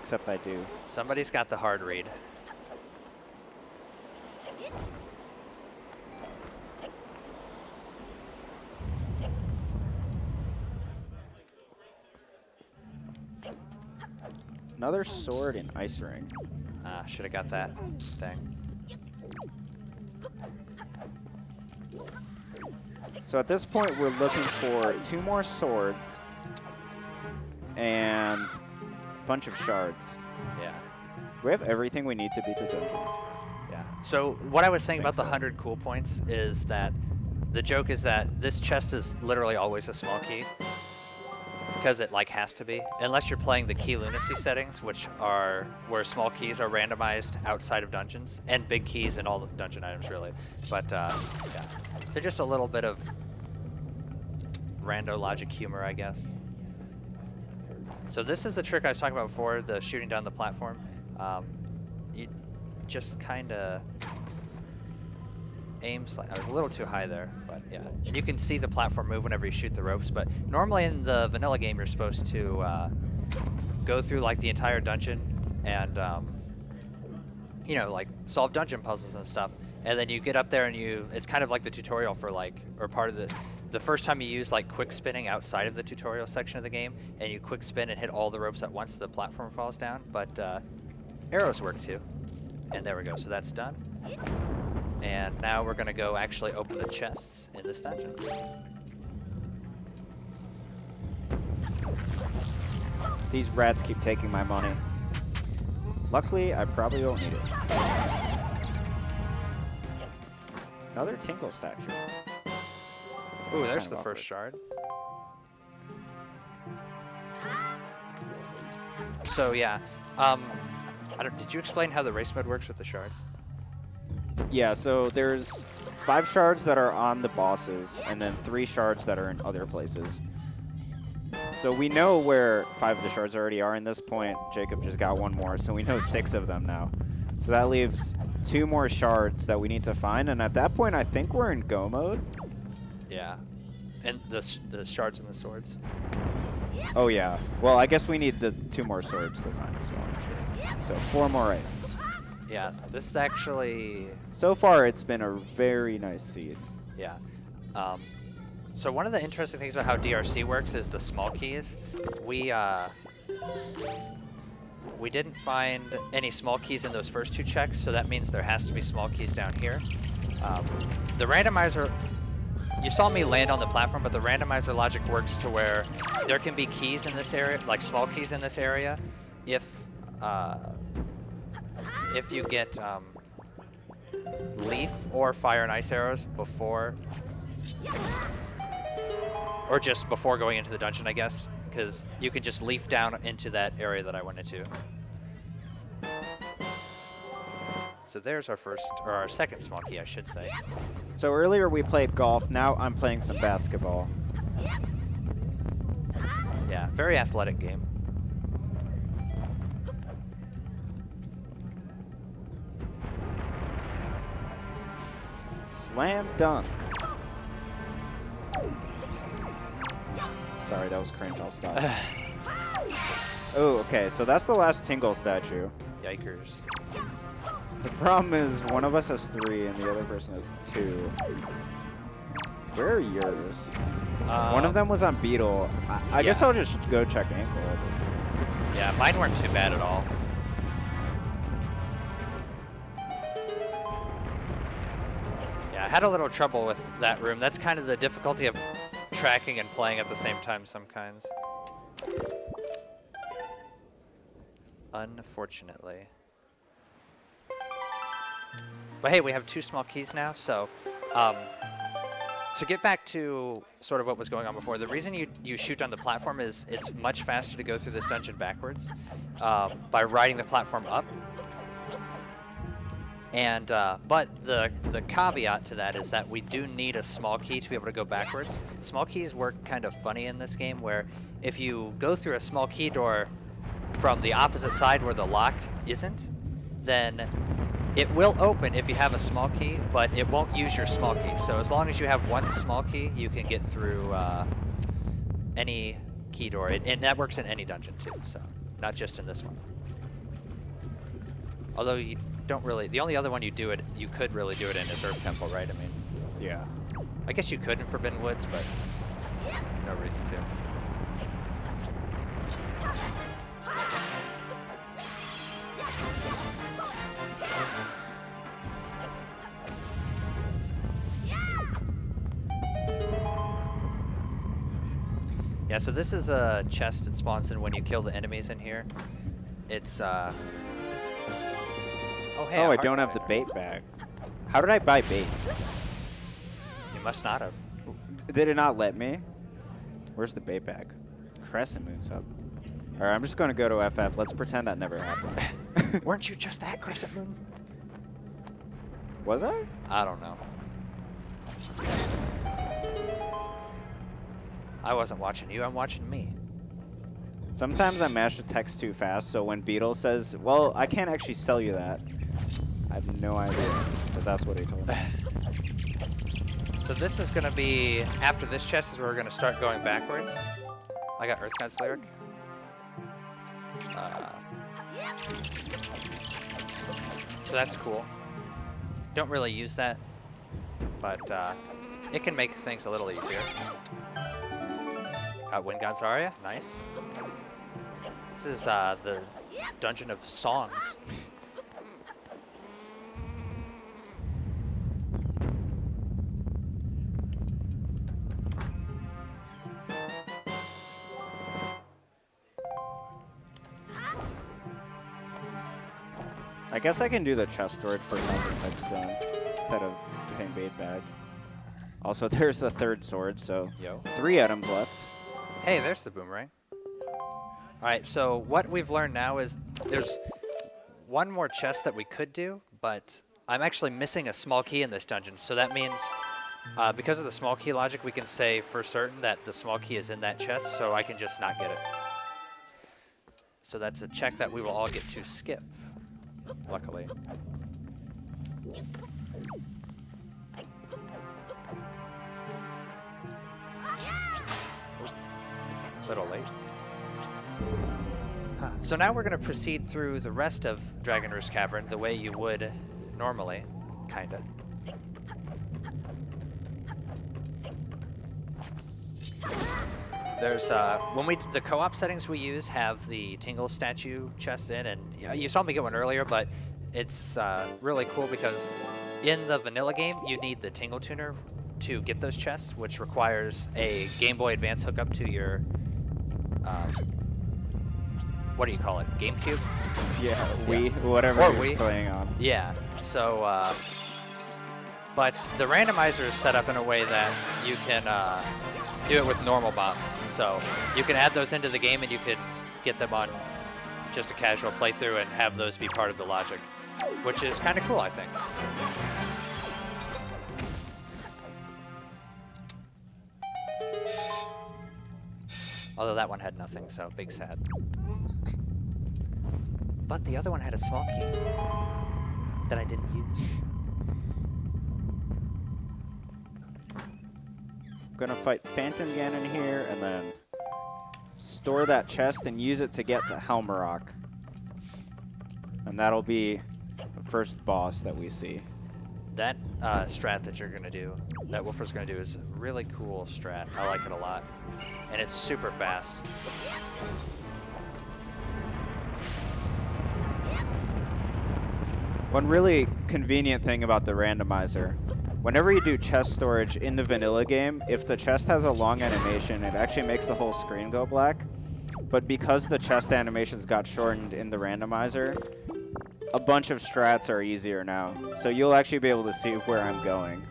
Except I do. Somebody's got the hard read. Another sword and ice ring. Should have got that. Dang. So at this point, we're looking for 2 more swords and a bunch of shards. Yeah. We have everything we need to beat the dungeons. Yeah. So what I was saying about the so. 100 cool points is that the joke is that this chest is literally always a small key. Because it like has to be, unless you're playing the key lunacy settings, which are where small keys are randomized outside of dungeons, and big keys in all the dungeon items really. But yeah, so just a little bit of rando logic humor, I guess. So this is the trick I was talking about before, the shooting down the platform. You just kind of aim I was a little too high there, but yeah. And you can see the platform move whenever you shoot the ropes, but normally in the vanilla game you're supposed to go through like the entire dungeon and you know, like solve dungeon puzzles and stuff, and then you get up there and it's kind of like the tutorial for like, or part of the first time you use like quick spinning outside of the tutorial section of the game, and you quick spin and hit all the ropes at once, the platform falls down, but arrows work too. And there we go, so that's done. And now we're gonna go actually open the chests in this dungeon. These rats keep taking my money. Luckily, I probably won't need it. Another Tingle statue. Ooh, there's kind of the awkward. first shard. So yeah, did you explain how the race mode works with the shards? Yeah, so there's 5 shards that are on the bosses, and then 3 shards that are in other places. So we know where 5 of the shards already are in this point. Jacob just got 1 more, so we know 6 of them now. So that leaves 2 more shards that we need to find, and at that point I think we're in go mode. Yeah, and the shards and the swords. Oh yeah, well I guess we need the 2 more swords to find as well. So 4 more items. Yeah, this is actually... So far, it's been a very nice seed. Yeah. So one of the interesting things about how DRC works is the small keys. We didn't find any small keys in those first 2 checks, so that means there has to be small keys down here. The randomizer... You saw me land on the platform, but the randomizer logic works to where there can be keys in this area, like small keys in this area, if you get leaf or fire and ice arrows before, or just before going into the dungeon, I guess, because you can just leaf down into that area that I went into. So there's our first, or our second small key, I should say. So earlier we played golf, now I'm playing some basketball. Yeah, very athletic game. Slam dunk. Sorry, that was cringe, I'll stop. Oh, okay, so that's the last Tingle statue. Yikers. The problem is one of us has 3 and the other person has 2. Where are yours? One of them was on Beetle. I guess yeah. I'll just go check ankle at this point. Yeah, mine weren't too bad at all. Yeah, I had a little trouble with that room. That's kind of the difficulty of tracking and playing at the same time sometimes. Unfortunately. But hey, we have 2 small keys now, so to get back to sort of what was going on before, the reason you shoot on the platform is it's much faster to go through this dungeon backwards by riding the platform up. And but the caveat to that is that we do need a small key to be able to go backwards. Small keys work kind of funny in this game, where if you go through a small key door from the opposite side where the lock isn't, then it will open if you have a small key, but it won't use your small key. So as long as you have 1 small key, you can get through any key door. And that works in any dungeon too, so not just in this one. Although you don't really, the only other one you could really do it in is Earth Temple, right? I mean, Yeah. I guess you could in Forbidden Woods, but there's no reason to. Yeah, so this is a chest that spawns in when you kill the enemies in here. It's, oh, hey. Oh, I don't have the bait bag. How did I buy bait? You must not have. Did it not let me? Where's the bait bag? Crescent Moon sub. All right, I'm just going to go to FF. Let's pretend that never happened. Weren't you just at Crescent Moon? Was I? I don't know. I wasn't watching you, I'm watching me. Sometimes I mash the text too fast, so when Beetle says, well, I can't actually sell you that, I have no idea that that's what he told me. So this is going to be, after this chest is where we're going to start going backwards. I got Earth God's Lyric. So that's cool. Don't really use that, but it can make things a little easier. Got Wind God's Aria, nice. This is the Dungeon of Songs. I guess I can do the chest storage for Thunder Headstone instead of getting bait bag. Also, there's the third sword, so Yo. 3 items left. Hey, there's the boomerang. All right, so what we've learned now is there's one more chest that we could do, but I'm actually missing a small key in this dungeon. So that means because of the small key logic, we can say for certain that the small key is in that chest, so I can just not get it. So that's a check that we will all get to skip, luckily. Little late. Huh. So now we're going to proceed through the rest of Dragon Roost Cavern the way you would normally, kinda. There's when the co-op settings we use have the Tingle statue chest in, and you saw me get one earlier, but it's really cool because in the vanilla game you need the Tingle tuner to get those chests, which requires a Game Boy Advance hookup to your what do you call it? GameCube? Yeah, Wii, whatever Or you're Wii. playing on. Yeah. So, but the randomizer is set up in a way that you can do it with normal bombs. So you can add those into the game and you can get them on just a casual playthrough and have those be part of the logic, which is kind of cool, I think. Although that one had nothing, so big sad. But the other one had a small key that I didn't use. I'm gonna fight Phantom Ganon here and then store that chest and use it to get to Helmarok. And that'll be the first boss that we see. That strat that you're going to do, that Wolfer's going to do, is a really cool strat. I like it a lot. And it's super fast. One really convenient thing about the randomizer, whenever you do chest storage in the vanilla game, if the chest has a long animation, it actually makes the whole screen go black. But because the chest animations got shortened in the randomizer, a bunch of strats are easier now. So you'll actually be able to see where I'm going.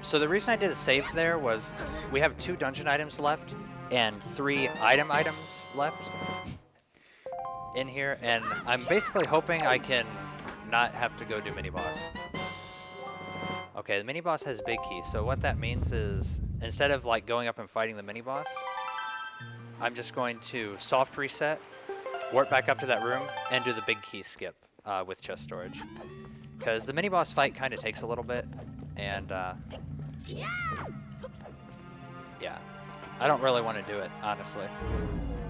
So the reason I did a save there was we have 2 dungeon items left and 3 items left in here, and I'm basically hoping I can not have to go do mini-boss. Okay, the mini-boss has big keys, so what that means is instead of like going up and fighting the mini-boss, I'm just going to soft reset, warp back up to that room, and do the big key skip with chest storage. Because the mini-boss fight kind of takes a little bit, and yeah, I don't really want to do it, honestly.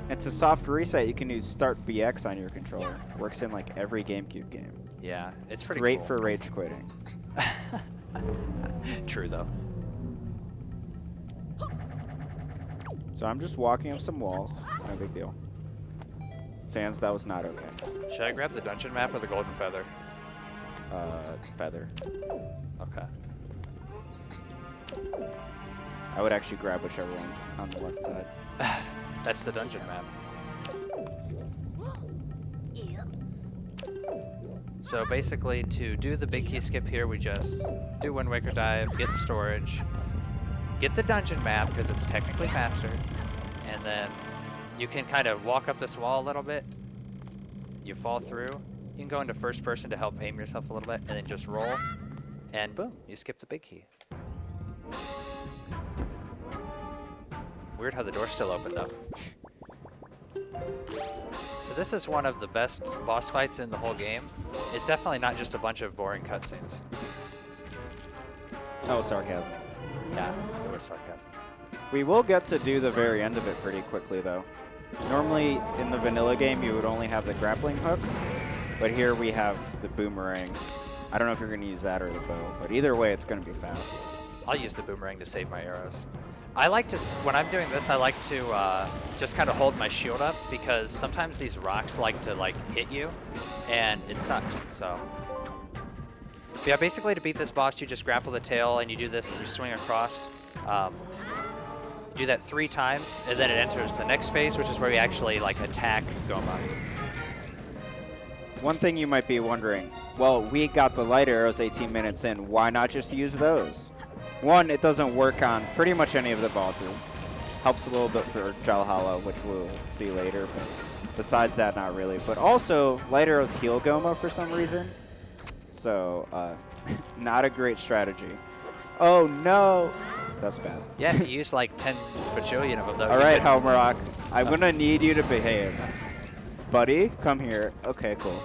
And to soft reset, you can use Start BX on your controller. Works in like every GameCube game. Yeah, it's pretty Great cool. for rage quitting. True, though. So I'm just walking up some walls. No big deal. Sans, that was not okay. Should I grab the dungeon map or the golden feather? Feather. Okay. I would actually grab whichever one's on the left side. That's the dungeon map. So basically, to do the big key skip here, we just do Wind Waker dive, get storage, get the dungeon map because it's technically faster, and then you can kind of walk up this wall a little bit. You fall through. You can go into first person to help aim yourself a little bit, and then just roll, and boom, you skip the big key. Weird how the door's still open though. So this is one of the best boss fights in the whole game. It's definitely not just a bunch of boring cutscenes. Oh, sarcasm. Yeah, it was sarcasm. We will get to do the very end of it pretty quickly, though. Normally, in the vanilla game, you would only have the grappling hook, but here we have the boomerang. I don't know if you're going to use that or the bow, but either way, it's going to be fast. I'll use the boomerang to save my arrows. I like to, when I'm doing this, I like to just kind of hold my shield up because sometimes these rocks like to hit you, and it sucks, so. Yeah, basically to beat this boss, you just grapple the tail and you do this, you swing across. Do that 3 times, and then it enters the next phase, which is where you actually attack Goma. One thing you might be wondering, well, we got the light arrows 18 minutes in, why not just use those? One, it doesn't work on pretty much any of the bosses. Helps a little bit for Jalhala, which we'll see later, but besides that, not really. But also, light arrows heal Goma for some reason, so not a great strategy. Oh no! That's bad. Yeah, if you use 10 bajillion of them, though. All right, Helmarock, I'm gonna need you to behave. Buddy, come here. Okay, cool.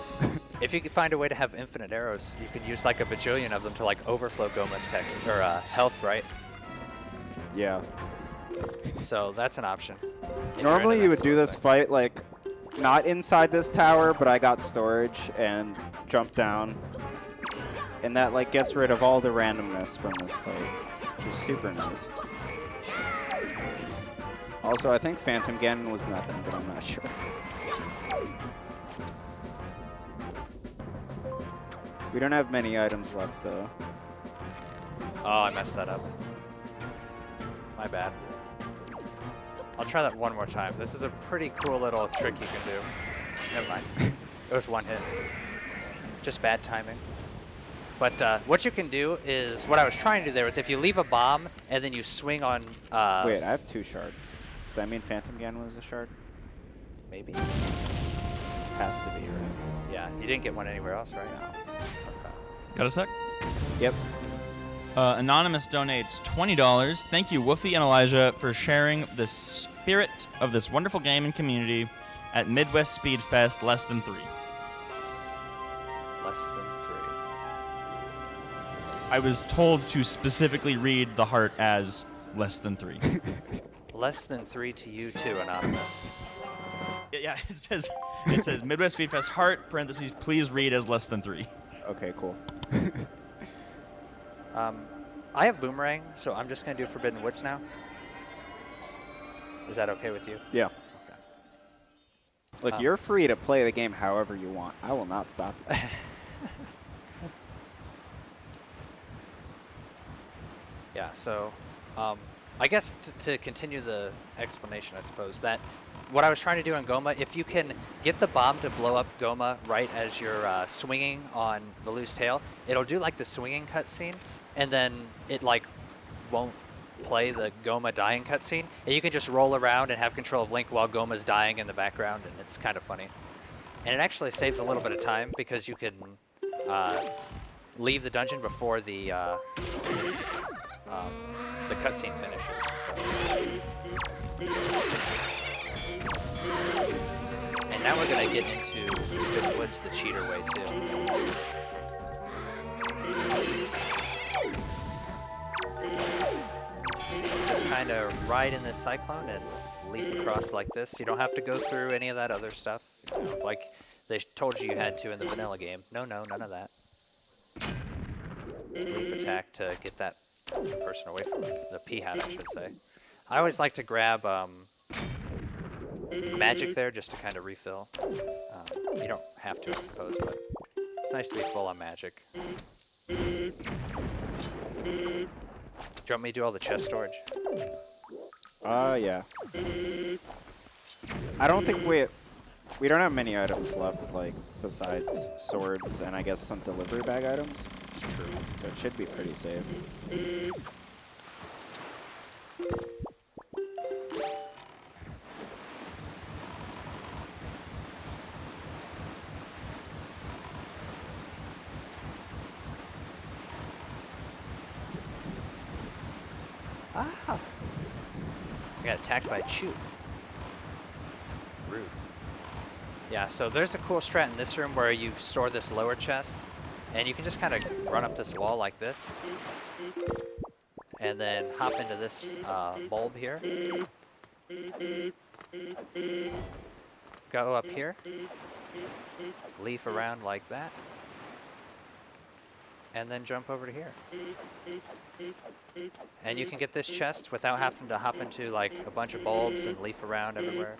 If you could find a way to have infinite arrows, you could use a bajillion of them to overflow Goma's text or health, right? Yeah. So that's an option. Normally you would do this fight not inside this tower, but I got storage and jumped down. And that gets rid of all the randomness from this fight, which is super nice. Also, I think Phantom Ganon was nothing, but I'm not sure. We don't have many items left, though. Oh, I messed that up. My bad. I'll try that one more time. This is a pretty cool little trick you can do. Never mind. It was one hit. Just bad timing. But what you can do is, what I was trying to do there was if you leave a bomb and then you swing on... Wait, I have 2 shards. Does that mean Phantom Ganon was a shard? Maybe. Has to be, right? Yeah, you didn't get one anywhere else, right? No. Got a sec? Yep. Anonymous donates $20. Thank you, Woofy and Elijah, for sharing the spirit of this wonderful game and community at Midwest Speed Fest less than 3. Less than 3. I was told to specifically read the heart as less than 3. Less than 3 to you too, Anonymous. Yeah, it says Midwest Speed Fest heart, parentheses, please read as less than 3. Okay, cool. I have Boomerang, so I'm just going to do Forbidden Woods now. Is that okay with you? Yeah. Okay. Look, you're free to play the game however you want. I will not stop you. Yeah, so I guess to continue the explanation, I suppose, that what I was trying to do in Goma, if you can get the bomb to blow up Goma right as you're swinging on Valu's tail, it'll do the swinging cutscene, and then it won't play the Goma dying cutscene, and you can just roll around and have control of Link while Goma's dying in the background, and it's kind of funny. And it actually saves a little bit of time because you can leave the dungeon before the cutscene finishes. And now we're going to get into Forbidden Woods the cheater way, too. Just kind of ride in this cyclone and leap across like this. You don't have to go through any of that other stuff. You know, like they told you had to in the vanilla game. No, none of that. Leaf attack to get that person away from us. The P-hat, I should say. I always like to grab magic there just to kind of refill. You don't have to, I suppose, but it's nice to be full on magic. you want me to do all the chest storage? Yeah. I don't think we don't have many items left, like, besides swords and I guess some delivery bag items. True. So it should be pretty safe. Ah! I got attacked by a chew. Rude. Yeah, so there's a cool strat in this room where you store this lower chest, and you can just kind of run up this wall like this, and then hop into this bulb here. Go up here, leaf around like that, and then jump over to here. And you can get this chest without having to hop into like a bunch of bulbs and leaf around everywhere.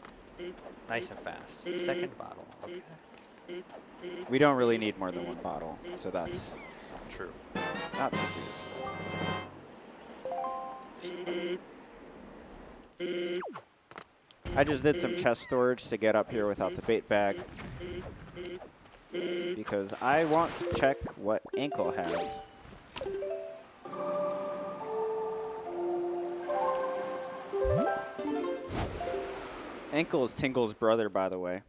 Nice and fast. Second bottle, okay. We don't really need more than one bottle, so that's True. not super useful. I just did some chest storage to get up here without the bait bag, because I want to check what Ankle has. Ankle is Tingle's brother, by the way.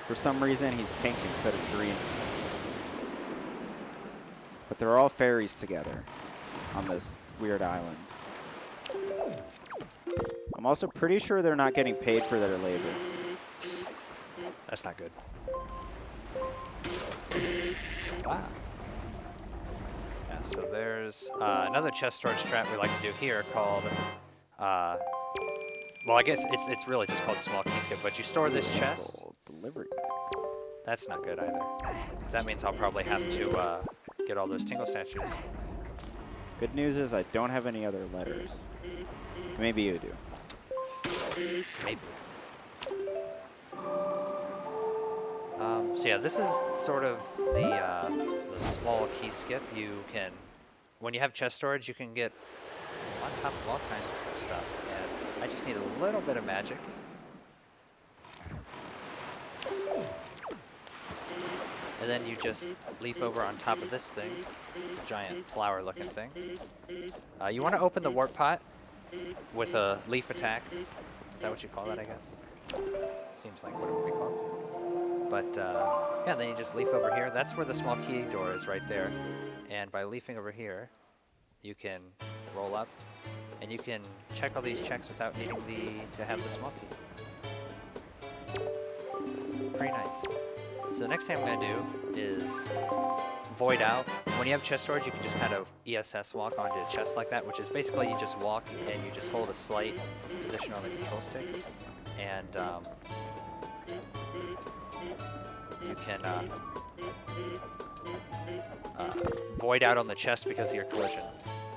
For some reason, he's pink instead of green. But they're all fairies together on this weird island. I'm also pretty sure they're not getting paid for their labor. That's not good. Wow. Yeah, so there's another chest storage strat we like to do here called, well, I guess it's really just called small key skip, but you store this chest. Delivery. That's not good either, because that means I'll probably have to get all those tingle statues. Good news is I don't have any other letters. Maybe you do. Maybe. So yeah, this is sort of the small key skip. You can, when you have chest storage, you can get on top of all kinds of cool stuff. And I just need a little bit of magic. And then you just leaf over on top of this thing. It's a giant flower-looking thing. You want to open the warp pot with a leaf attack. Is that what you call that, I guess? Seems like what it would be called. But yeah, then you just leaf over here. That's where the small key door is, right there. And by leafing over here, you can roll up, and you can check all these checks without needing to have the small key. Pretty nice. So the next thing I'm going to do is void out. When you have chest storage, you can just kind of ESS walk onto a chest like that, which is basically you just walk and you just hold a slight position on the control stick. And you can void out on the chest because of your collision.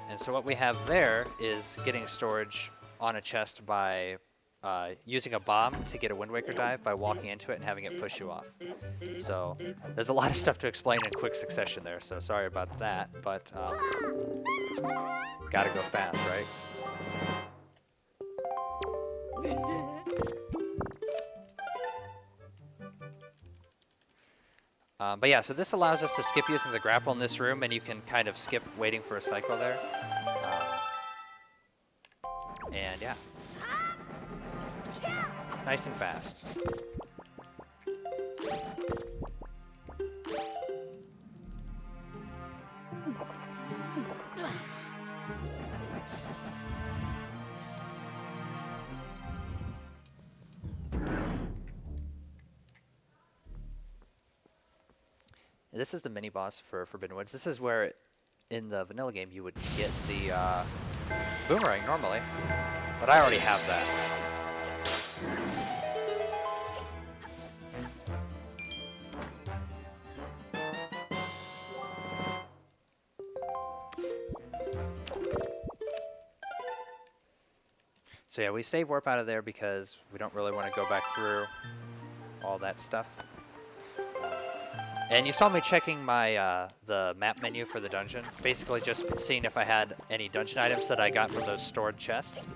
And so what we have there is getting storage on a chest by using a bomb to get a Wind Waker dive by walking into it and having it push you off. So there's a lot of stuff to explain in quick succession there, so sorry about that, but gotta go fast, right? But yeah, so this allows us to skip using the grapple in this room, and you can kind of skip waiting for a cycle there. And yeah. Nice and fast. This is the mini boss for Forbidden Woods. This is where, in the vanilla game, you would get the boomerang normally, but I already have that. So yeah, we save warp out of there because we don't really want to go back through all that stuff. And you saw me checking my the map menu for the dungeon, basically just seeing if I had any dungeon items that I got from those stored chests.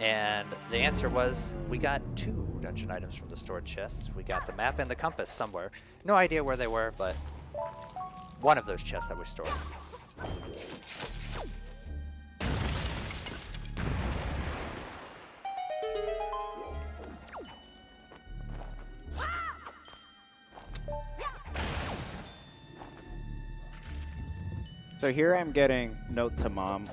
And the answer was we got 2 dungeon items from the stored chests. We got the map and the compass somewhere. No idea where they were, but one of those chests that we stored. So here I'm getting note to mom.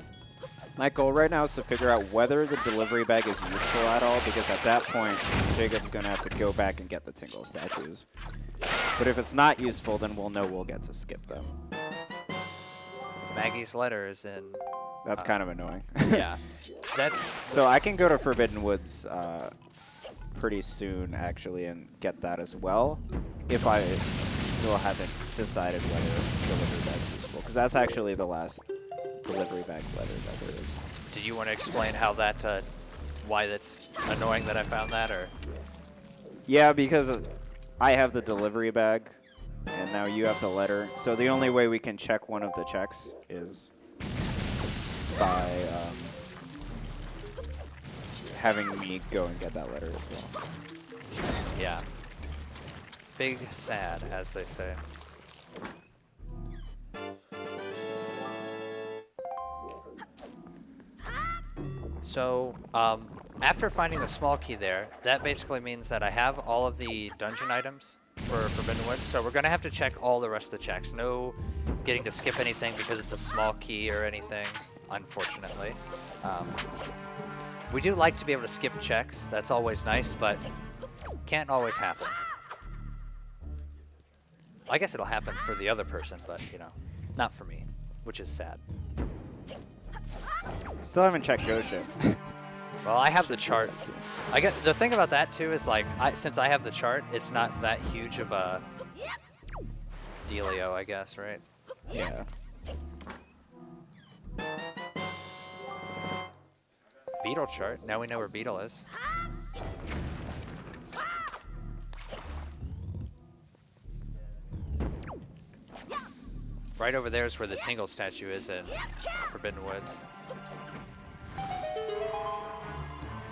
My goal right now is to figure out whether the delivery bag is useful at all, because at that point, Jacob's going to have to go back and get the Tingle statues. But if it's not useful, then we'll know we'll get to skip them. Maggie's letter is in. That's kind of annoying. Yeah. That's. So I can go to Forbidden Woods pretty soon, actually, and get that as well, if I still haven't decided whether delivery bag is useful. Because that's actually the last delivery bag letter that there is. Did you want to explain how that, why that's annoying that I found that, or? Yeah, because I have the delivery bag, and now you have the letter. So the only way we can check one of the checks is by having me go and get that letter as well. Yeah. Big sad, as they say. So, after finding the small key there, that basically means that I have all of the dungeon items for Forbidden Woods, so we're going to have to check all the rest of the checks. No getting to skip anything because it's a small key or anything, unfortunately. We do like to be able to skip checks. That's always nice, but can't always happen. I guess it'll happen for the other person, but, you know, not for me, which is sad. Still haven't checked Ghost Ship. Well, I have the chart. I get the thing about that too is like since I have the chart, it's not that huge of a dealio, I guess, right? Yeah. Beetle chart. Now we know where Beetle is. Right over there is where the Tingle statue is in Forbidden Woods.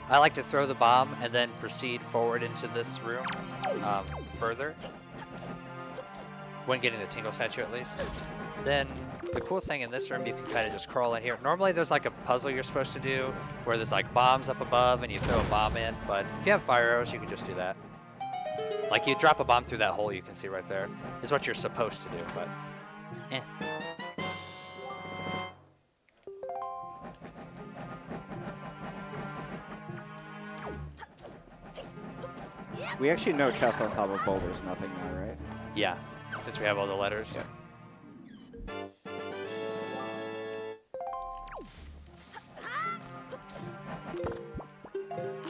I like to throw the bomb and then proceed forward into this room further. When getting the Tingle statue, at least. Then the cool thing in this room, you can kind of just crawl in here. Normally there's like a puzzle you're supposed to do where there's like bombs up above and you throw a bomb in, but if you have fire arrows, you can just do that. Like you drop a bomb through that hole you can see right there, is what you're supposed to do, but eh. We actually know chest on top of boulders, nothing now, right? Yeah, since we have all the letters. Yeah.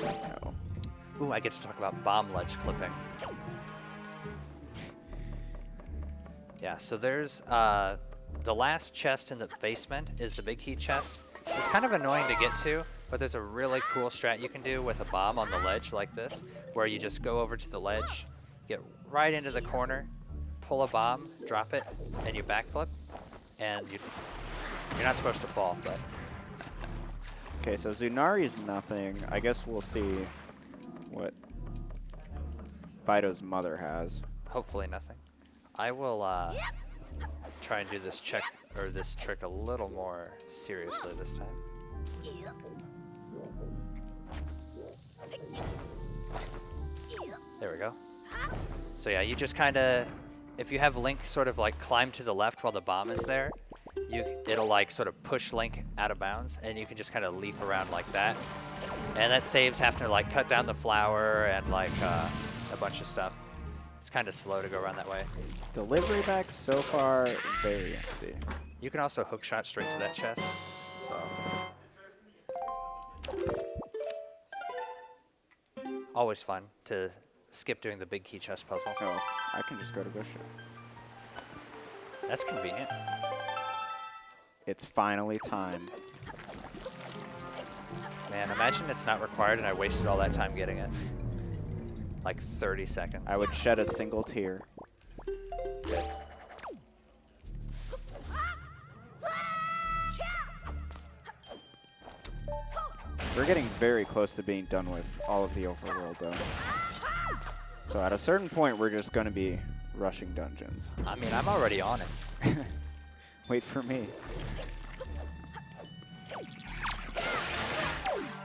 No. Ooh, I get to talk about bomb ledge clipping. Yeah, so there's the last chest in the basement is the big key chest. It's kind of annoying to get to, but there's a really cool strat you can do with a bomb on the ledge like this, where you just go over to the ledge, get right into the corner, pull a bomb, drop it, and you backflip, and you're not supposed to fall, but... Okay, so Zunari's nothing. I guess we'll see what Bido's mother has. Hopefully nothing. I will try and do this check, or this trick a little more seriously this time. There we go. So yeah, you just kind of, if you have Link sort of like climb to the left while the bomb is there, it'll like sort of push Link out of bounds, and you can just kind of leaf around like that. And that saves having to like cut down the flower and like a bunch of stuff. It's kind of slow to go around that way. Delivery bag so far very empty. You can also hook shot straight to that chest. So always fun to skip doing the big key chest puzzle. Oh, I can just go to Ghost Ship. That's convenient. It's finally time. Man, imagine it's not required and I wasted all that time getting it. Like 30 seconds. I would shed a single tear. Good. We're getting very close to being done with all of the overworld, though. So at a certain point, we're just going to be rushing dungeons. I mean, I'm already on it. Wait for me.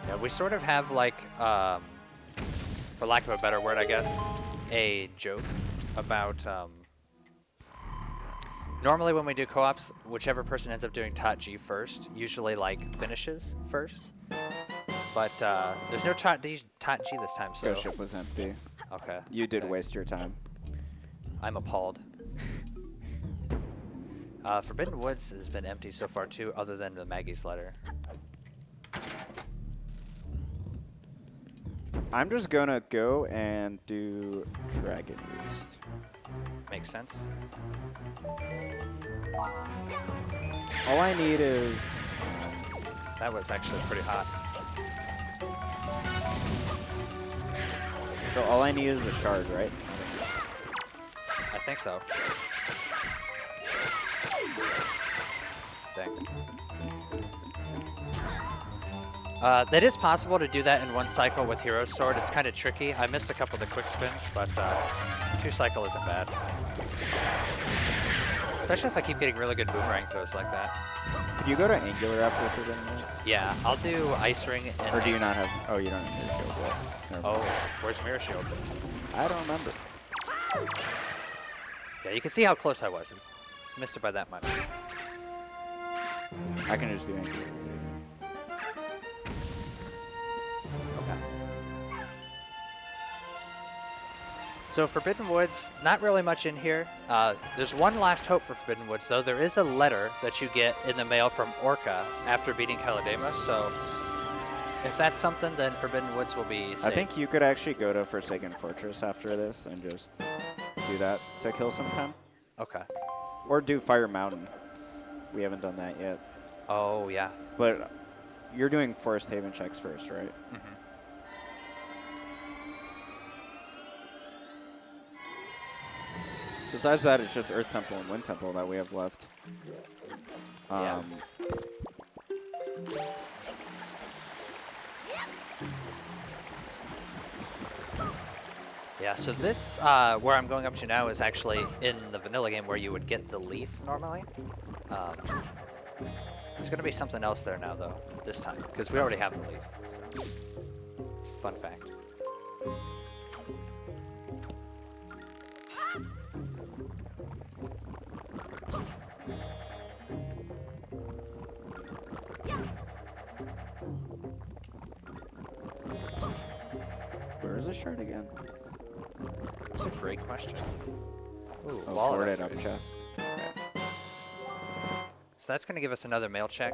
Yeah, we sort of have like, for lack of a better word, I guess, a joke about, normally when we do co-ops, whichever person ends up doing Tot G first, usually like finishes first. But there's no Tot G this time, so. Ghost ship was empty. Okay. You did okay. waste your time. I'm appalled. Forbidden Woods has been empty so far too, other than the Maggie's letter. I'm just gonna go and do Dragon Roost. Makes sense. All I need is... That was actually pretty hot. So all I need is the shard, right? I think so. Dang. That is possible to do that in one cycle with Hero's Sword. It's kind of tricky. I missed a couple of the quick spins, but 2 cycle isn't bad. Especially if I keep getting really good boomerang throws like that. Could you go to Angular after Forbidden Woods? Yeah, I'll do Ice Ring. And Or do you not have... Oh, you don't have Mirror Shield yet. Never mind. Oh, where's Mirror Shield? I don't remember. Yeah, you can see how close I was. Missed it by that much. I can just do Angular. Okay. So Forbidden Woods, not really much in here. There's one last hope for Forbidden Woods, though. There is a letter that you get in the mail from Orca after beating Calademos, so if that's something, then Forbidden Woods will be safe. I think you could actually go to Forsaken Fortress after this and just do that to kill some time. Okay. Or do Fire Mountain. We haven't done that yet. Oh, yeah. But you're doing Forest Haven checks first, right? Mm-hmm. Besides that, it's just Earth Temple and Wind Temple that we have left. Yeah. Yeah, so this, where I'm going up to now, is actually in the vanilla game where you would get the leaf normally. There's going to be something else there now, though, this time, because we already have the leaf. So. Fun fact. Where is the shard again? That's a great question. Ooh, Oh, wall boarded record. up chest. Okay. So that's going to give us another mail check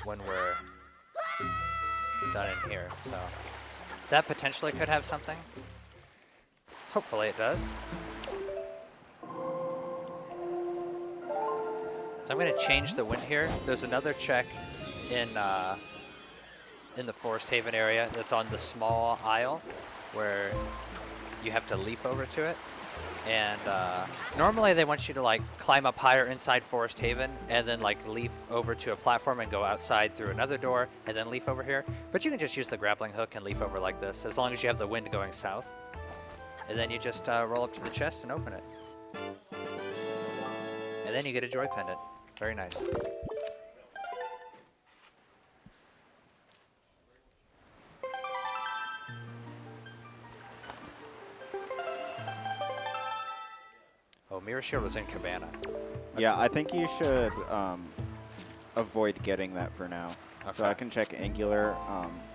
when we're done in here. So that potentially could have something. Hopefully it does. So I'm going to change the wind here. There's another check in the Forest Haven area that's on the small isle where you have to leaf over to it. And normally they want you to like climb up higher inside Forest Haven and then like leaf over to a platform and go outside through another door and then leaf over here. But you can just use the grappling hook and leaf over like this as long as you have the wind going south. And then you just roll up to the chest and open it. And then you get a joy pendant. Very nice. Oh, Mirror Shield was in Cabana. Yeah, I think you should avoid getting that for now. So Okay. I can check Angular.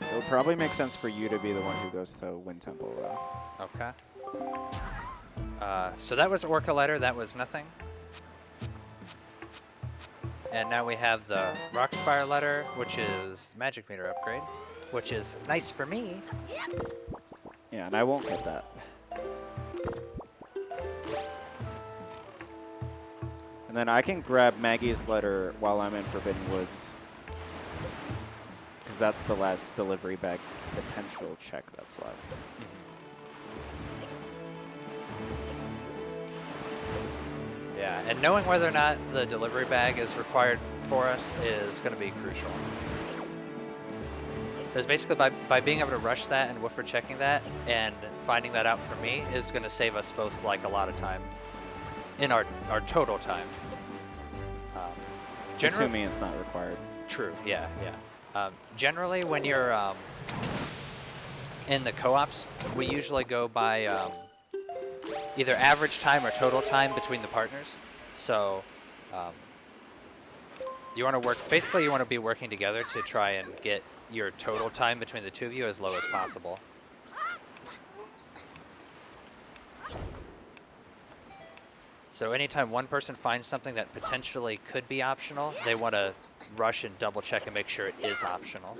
It would probably make sense for you to be the one who goes to Wind Temple, though. Okay. So that was Orca letter. That was nothing. And now we have the Rockspire letter, which is magic meter upgrade, which is nice for me. Yeah, and I won't get that. And then I can grab Maggie's letter while I'm in Forbidden Woods. Because that's the last delivery bag potential check that's left. and knowing whether or not the delivery bag is required for us is going to be crucial. Because basically by being able to rush that and woofer checking that and finding that out for me is going to save us both like a lot of time in our total time. Assuming it's not required. True, yeah. Generally when you're in the co-ops, we usually go by either average time or total time between the partners. So you want to work, basically you want to be working together to try and get your total time between the two of you as low as possible. So anytime one person finds something that potentially could be optional, they want to rush and double check and make sure it is optional.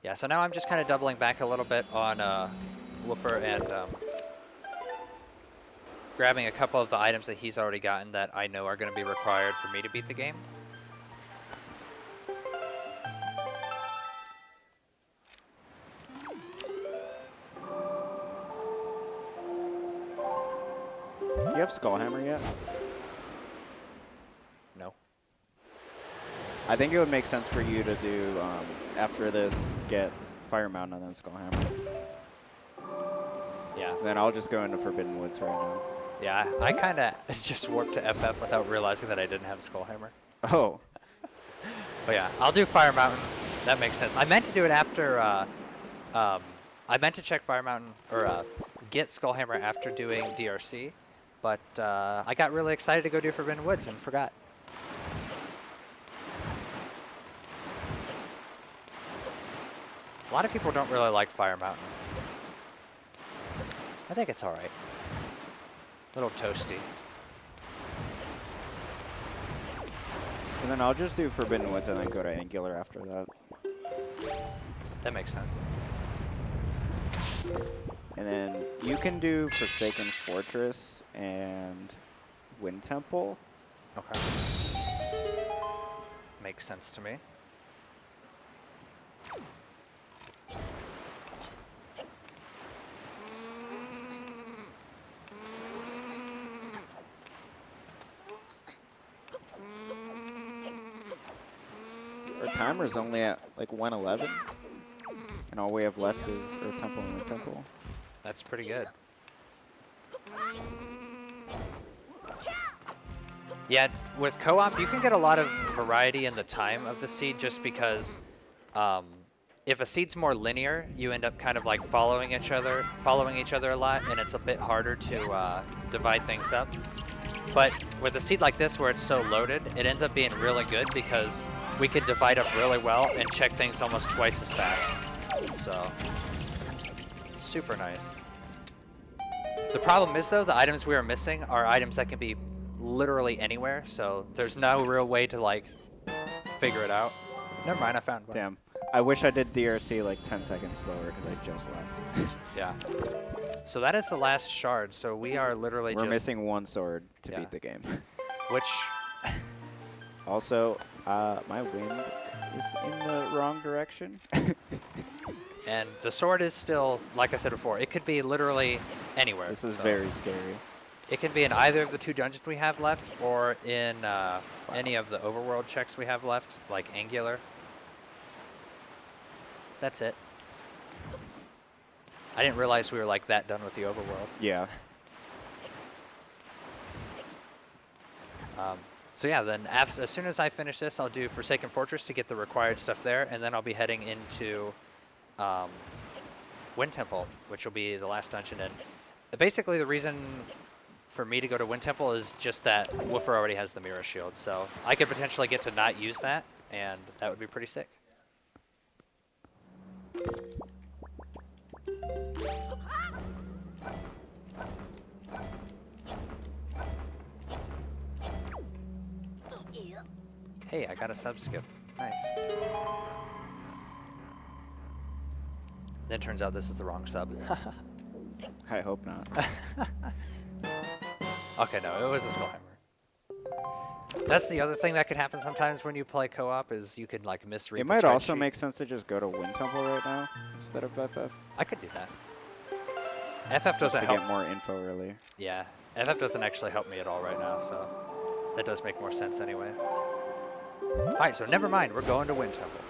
Yeah, so now I'm just kind of doubling back a little bit on Woofer and grabbing a couple of the items that he's already gotten that I know are going to be required for me to beat the game. Do you have Skullhammer yet? No. I think it would make sense for you to do, after this, get Fire Mountain and then Skullhammer. Yeah. Then I'll just go into Forbidden Woods right now. Yeah, I kind of just warped to FF without realizing that I didn't have Skullhammer. Oh. But yeah, I'll do Fire Mountain. That makes sense. I meant to do it after, I meant to check Fire Mountain, or get Skullhammer after doing DRC, but I got really excited to go do Forbidden Woods and forgot. A lot of people don't really like Fire Mountain. I think it's alright. A little toasty. And then I'll just do Forbidden Woods and then go to Angular after that. That makes sense. And then you can do Forsaken Fortress and Wind Temple. Okay. Makes sense to me. Our timer's only at like 1:11, and all we have left is Earth Temple and Wind Temple. That's pretty good. Yeah, with co-op, you can get a lot of variety in the time of the seed just because if a seed's more linear, you end up kind of like following each other a lot, and it's a bit harder to divide things up. But with a seed like this where it's so loaded, it ends up being really good because we could divide up really well and check things almost twice as fast. So, super nice. The problem is, though, the items we are missing are items that can be literally anywhere, so there's no real way to, like, figure it out. Never mind, I found one. Damn. I wish I did DRC like 10 seconds slower because I just left. Yeah. So that is the last shard, so we are literally We're missing one sword to Yeah. beat the game. Which... Also, my wind is in the wrong direction. And the sword is still, like I said before, it could be literally anywhere. This is so very scary. It can be in either of the 2 dungeons we have left, or in any of the overworld checks we have left, like Angular. That's it. I didn't realize we were like that done with the overworld. Yeah. So yeah, then as soon as I finish this, I'll do Forsaken Fortress to get the required stuff there, and then I'll be heading into Wind Temple, which will be the last dungeon. And basically the reason for me to go to Wind Temple is just that Woofer already has the Mirror Shield, so I could potentially get to not use that, and that would be pretty sick. Hey, I got a sub skip. Nice. Then turns out this is the wrong sub. I hope not. Okay, no, it was a skull hammer. That's the other thing that could happen sometimes when you play co-op is you could like misread It the might also spreadsheet. make sense to just go to Wind Temple right now instead of FF. I could do that. FF doesn't to help. get more info earlier. Yeah, FF doesn't actually help me at all right now, so that does make more sense anyway. All right, so never mind. We're going to Wind Temple.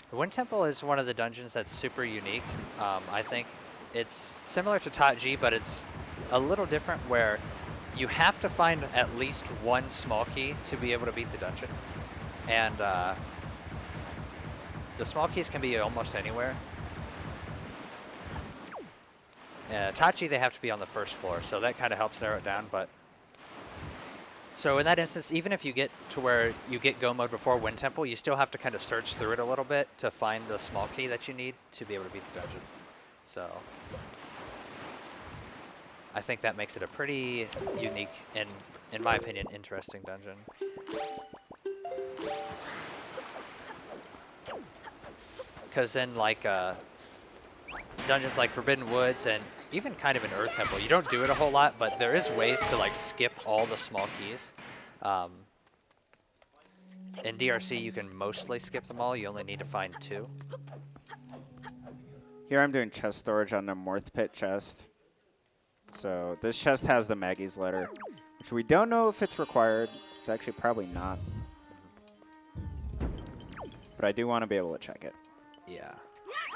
The Wind Temple is one of the dungeons that's super unique. I think it's similar to Taiji, but it's a little different where you have to find at least one small key to be able to beat the dungeon. And the small keys can be almost anywhere. Tachi, they have to be on the first floor, so that kind of helps narrow it down. But so in that instance, even if you get to where you get go mode before Wind Temple, you still have to kind of search through it a little bit to find the small key that you need to be able to beat the dungeon. So I think that makes it a pretty unique and, in my opinion, interesting dungeon. Because in like dungeons like Forbidden Woods and even kind of in Earth Temple, you don't do it a whole lot, but there is ways to like skip all the small keys. In DRC, you can mostly skip them all. You only need to find 2. Here I'm doing chest storage on the Morth Pit chest. So this chest has the Maggie's letter, which we don't know if it's required. It's actually probably not. But I do want to be able to check it. Yeah.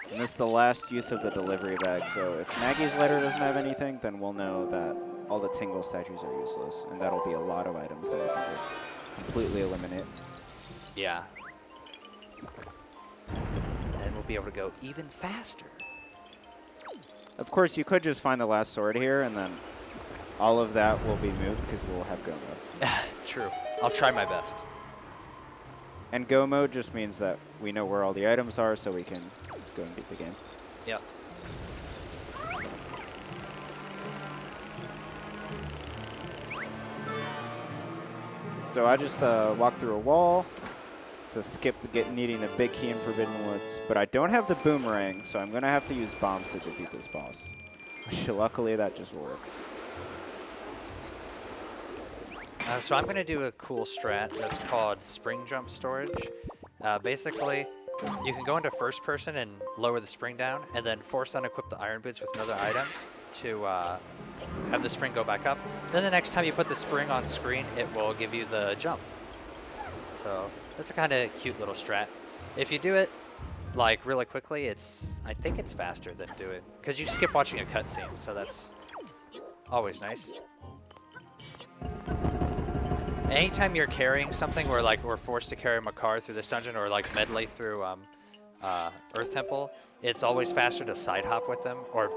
And this is the last use of the delivery bag, so if Maggie's letter doesn't have anything, then we'll know that all the Tingle statues are useless, and that'll be a lot of items that we can just completely eliminate. Yeah. And we'll be able to go even faster. Of course, you could just find the last sword here, and then all of that will be moot because we'll have go mode. True. I'll try my best. And go mode just means that we know where all the items are, so we can go and beat the game. Yep. So I just walk through a wall to skip needing the big key in Forbidden Woods, but I don't have the boomerang, so I'm going to have to use bombs to defeat this boss. Which luckily that just works. So I'm going to do a cool strat that's called spring jump storage. Basically, you can go into first person and lower the spring down, and then force unequip the iron boots with another item to have the spring go back up. Then the next time you put the spring on screen, it will give you the jump. So that's a kind of cute little strat. If you do it like really quickly, I think it's faster than do it, because you skip watching a cutscene, so that's always nice. Anytime you're carrying something, where like we're forced to carry Makar through this dungeon, or like medley through Earth Temple, it's always faster to side hop with them, or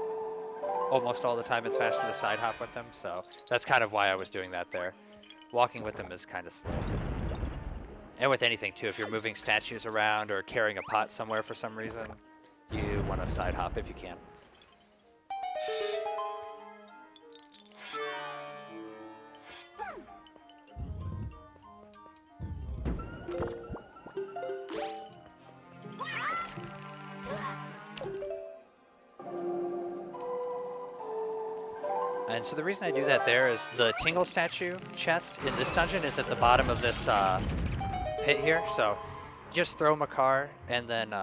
almost all the time it's faster to side hop with them. So that's kind of why I was doing that there. Walking with them is kind of slow. And with anything too, if you're moving statues around or carrying a pot somewhere for some reason, you want to side hop if you can. And so the reason I do that there is the Tingle statue chest in this dungeon is at the bottom of this pit here. So just throw Makar and then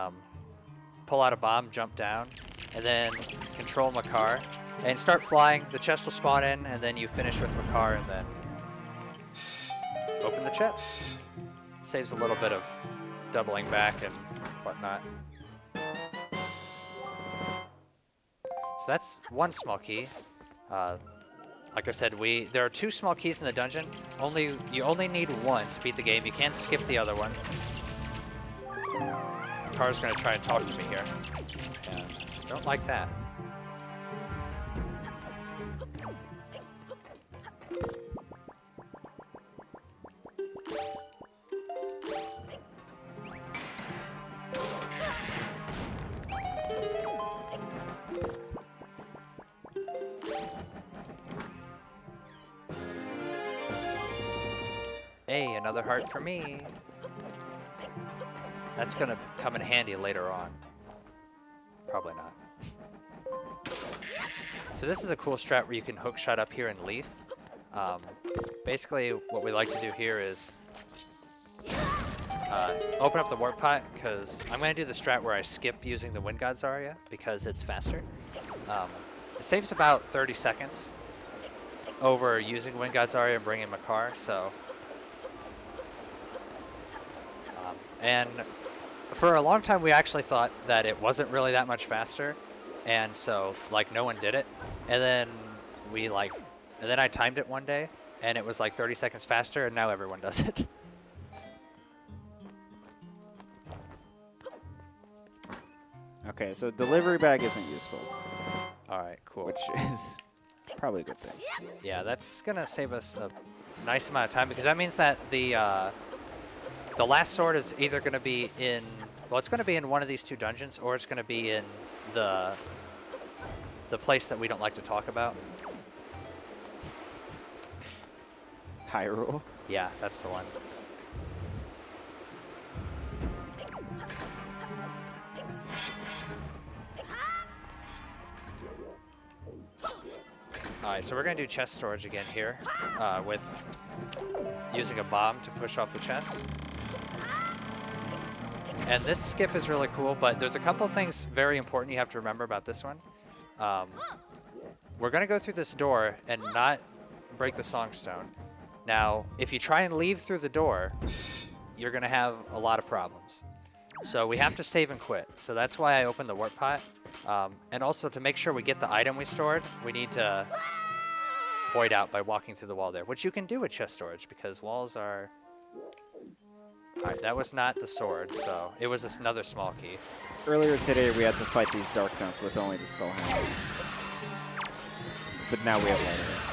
pull out a bomb, jump down, and then control Makar and start flying. The chest will spawn in, and then you finish with Makar and then open the chest. Saves a little bit of doubling back and whatnot. So that's one small key. Like I said, there are 2 small keys in the dungeon. You only need one to beat the game. You can't skip the other one. Car's gonna try and talk to me here. And don't like that. Hey, another heart for me. That's going to come in handy later on. Probably not. So this is a cool strat where you can hook shot up here and leaf. Basically, what we like to do here is open up the warp pot, because I'm going to do the strat where I skip using the Wind God's Aria because it's faster. It saves about 30 seconds over using Wind God's Aria and bringing Makar, so... and for a long time, we actually thought that it wasn't really that much faster, and so, like, no one did it. And then and then I timed it one day, and it was like 30 seconds faster, and now everyone does it. Okay, so delivery bag isn't useful, All right, cool. which is probably a good thing. Yeah, that's gonna save us a nice amount of time, because that means that the last sword is either gonna be in, well, it's gonna be in one of these two dungeons, or it's gonna be in the place that we don't like to talk about. Hyrule. Yeah, that's the one. Alright, so we're going to do chest storage again here, with using a bomb to push off the chest. And this skip is really cool, but there's a couple things very important you have to remember about this one. We're going to go through this door and not break the Songstone. Now, if you try and leave through the door, you're going to have a lot of problems. So we have to save and quit. So that's why I opened the warp pot. And also, to make sure we get the item we stored, we need to void out by walking through the wall there, which you can do with chest storage, because walls are... Alright, that was not the sword, so it was another small key. Earlier today, we had to fight these dark notes with only the skull hammer. But now we have light arrows.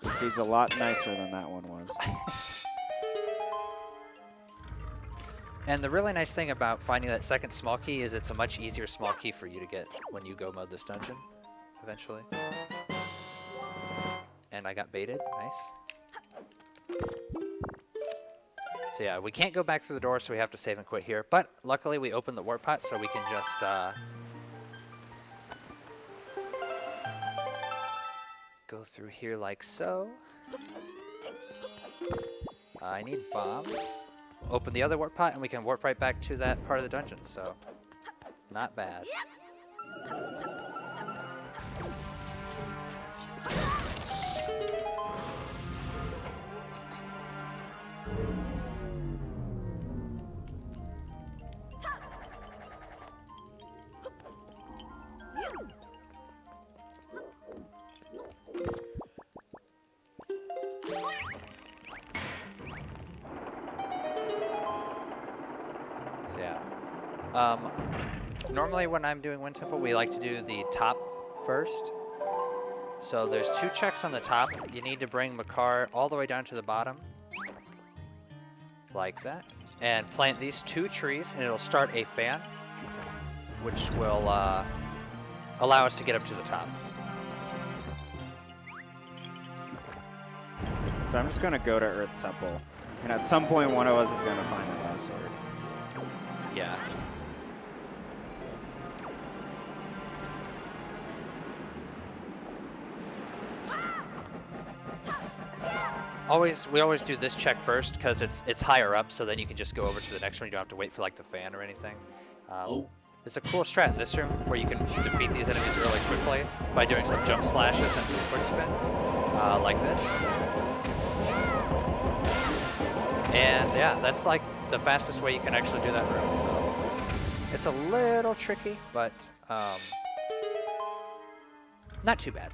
The seed's a lot nicer than that one was. And the really nice thing about finding that second small key is it's a much easier small key for you to get when you go mode this dungeon, eventually. And I got baited. Nice. So yeah, we can't go back through the door, so we have to save and quit here. But luckily, we opened the warp pot, so we can just... go through here like so. I need bombs. Open the other warp pot, and we can warp right back to that part of the dungeon, so not bad. Normally when I'm doing Wind Temple, we like to do the top first. So there's 2 checks on the top. You need to bring Makar all the way down to the bottom, like that, and plant these 2 trees, and it'll start a fan, which will allow us to get up to the top. So I'm just going to go to Earth Temple. And at some point, one of us is going to find the last sword. Yeah. We always do this check first because it's higher up, so then you can just go over to the next one. You don't have to wait for like the fan or anything. It's a cool strat in this room where you can defeat these enemies really quickly by doing some jump slashes and some quick spins, like this. And yeah, that's like the fastest way you can actually do that room. So it's a little tricky, but not too bad.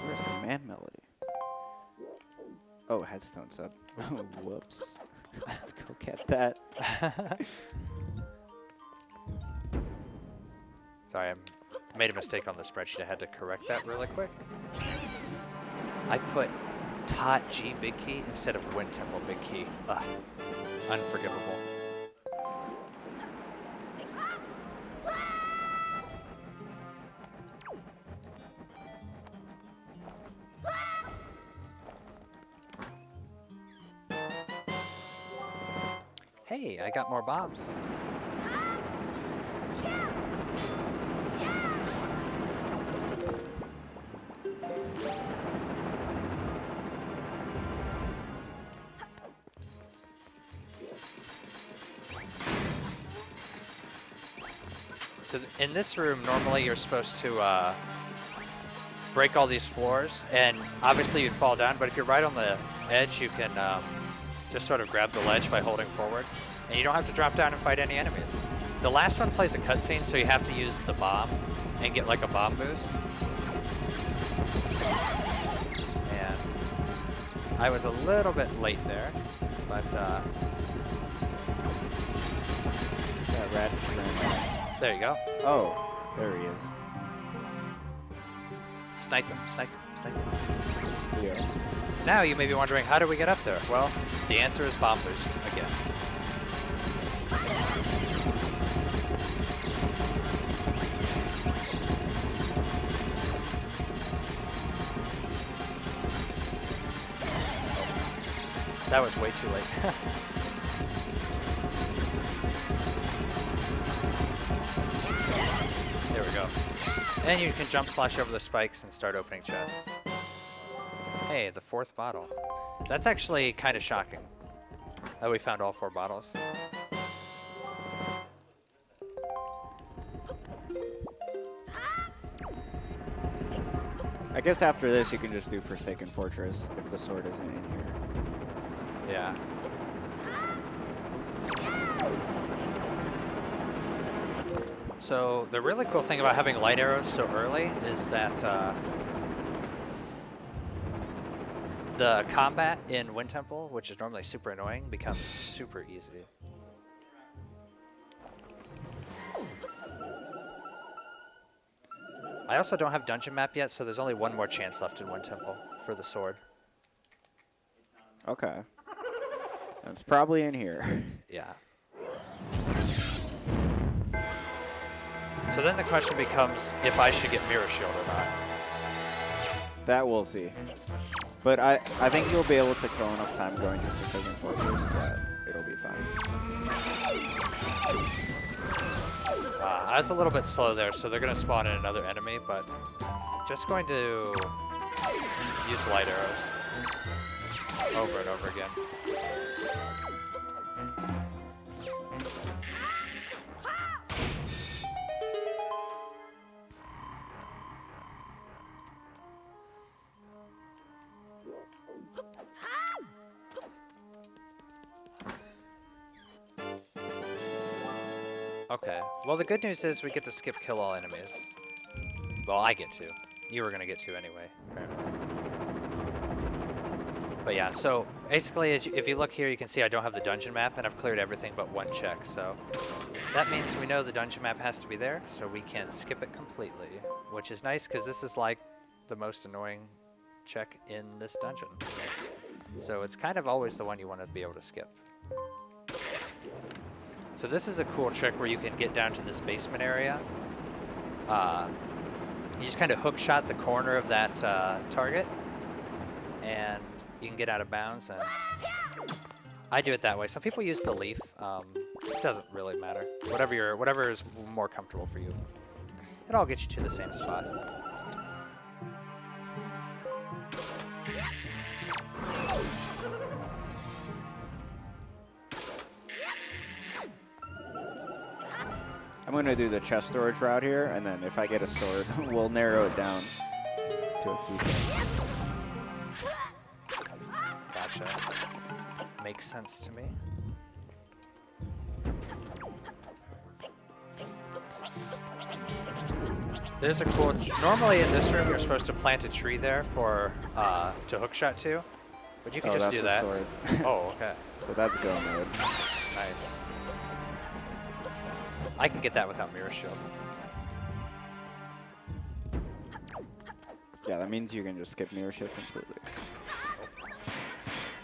Where's Command Melody? Oh, Headstone's up. Whoops. Let's go get that. Sorry, I made a mistake on the spreadsheet. I had to correct that really quick. I put Tot G big key instead of Wind Temple big key. Ugh, unforgivable. Hey, I got more bombs. So in this room, normally you're supposed to break all these floors, and obviously you'd fall down, but if you're right on the edge, you can just sort of grab the ledge by holding forward, and you don't have to drop down and fight any enemies. The last one plays a cutscene, so you have to use the bomb and get like a bomb boost. And I was a little bit late there, but That rat. there you go. Oh, there he is. Snipe him, snipe him, snipe him. 0. Now you may be wondering, how do we get up there? Well, the answer is bomb boost again. That was way too late. There we go. And you can jump slash over the spikes and start opening chests. Hey, the 4th bottle. That's actually kind of shocking that we found all 4 bottles. I guess after this, you can just do Forsaken Fortress if the sword isn't in here. Yeah. So the really cool thing about having light arrows so early is that the combat in Wind Temple, which is normally super annoying, becomes super easy. I also don't have dungeon map yet, so there's only one more chance left in Wind Temple for the sword. Okay. It's probably in here. Yeah. So then the question becomes if I should get Mirror Shield or not. That we'll see. But I think you'll be able to kill enough time going to Forsaken Fortress that it'll be fine. I was a little bit slow there, so they're going to spawn in another enemy, but just going to use light arrows over and over again. Okay. Well, the good news is we get to skip kill all enemies. Well, I get to. You were going to get to anyway, apparently. But yeah, so basically, if you look here, you can see I don't have the dungeon map, and I've cleared everything but one check. So that means we know the dungeon map has to be there, so we can skip it completely, which is nice because this is like the most annoying check in this dungeon. So it's kind of always the one you want to be able to skip. So this is a cool trick where you can get down to this basement area. You just kind of hook shot the corner of that target, and you can get out of bounds. And I do it that way. Some people use the leaf. It doesn't really matter. Whatever is more comfortable for you. It all gets you to the same spot. I'm going to do the chest storage route here, and then if I get a sword, we'll narrow it down to a few things. Gotcha. Makes sense to me. There's a cool... Normally in this room, you're supposed to plant a tree there for to hookshot to, but you can just do that. Sword. Oh, okay. So that's go mode. Nice. I can get that without Mirror Shield. Yeah, that means you can just skip mirror shift completely.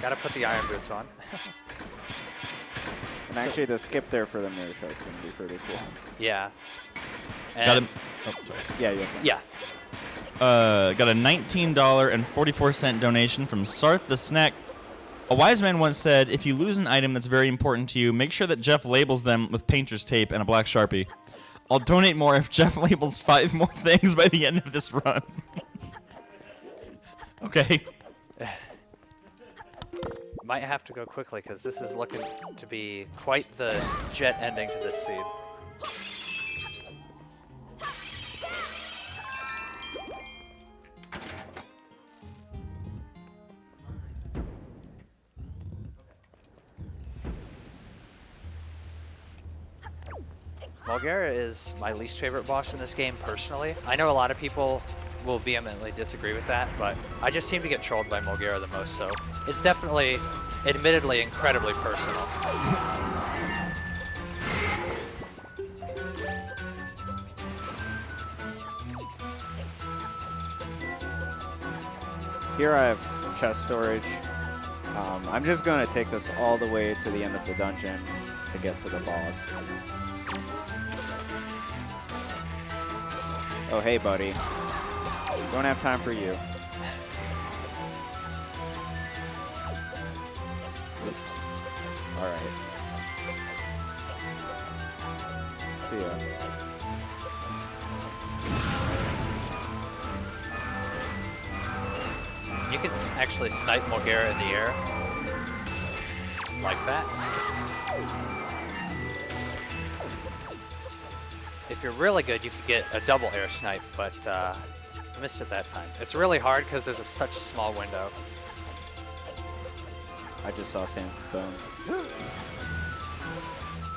Gotta put the iron boots on. And actually, the skip there for the mirror shift is going to be pretty cool. Yeah. Got And him. Oh, sorry. Yeah, you have to. yeah. Got a $19.44 donation from Sarth the Snack A wise man once said, if you lose an item that's very important to you, make sure that Jeff labels them with painter's tape and a black Sharpie. I'll donate more if Jeff labels 5 more things by the end of this run. Okay. Might have to go quickly because this is looking to be quite the jet ending to this seed. Mulgara is my least favorite boss in this game, personally. I know a lot of people will vehemently disagree with that, but I just seem to get trolled by Mulgara the most, so it's definitely, admittedly, incredibly personal. Here I have chest storage. I'm just going to take this all the way to the end of the dungeon to get to the boss. Oh, hey, buddy. Don't have time for you. Oops. All right. See ya. You can actually snipe Mulgara in the air. Like that. If you're really good, you could get a double air snipe, but missed it that time. It's really hard because there's such a small window. I just saw Sans' bones.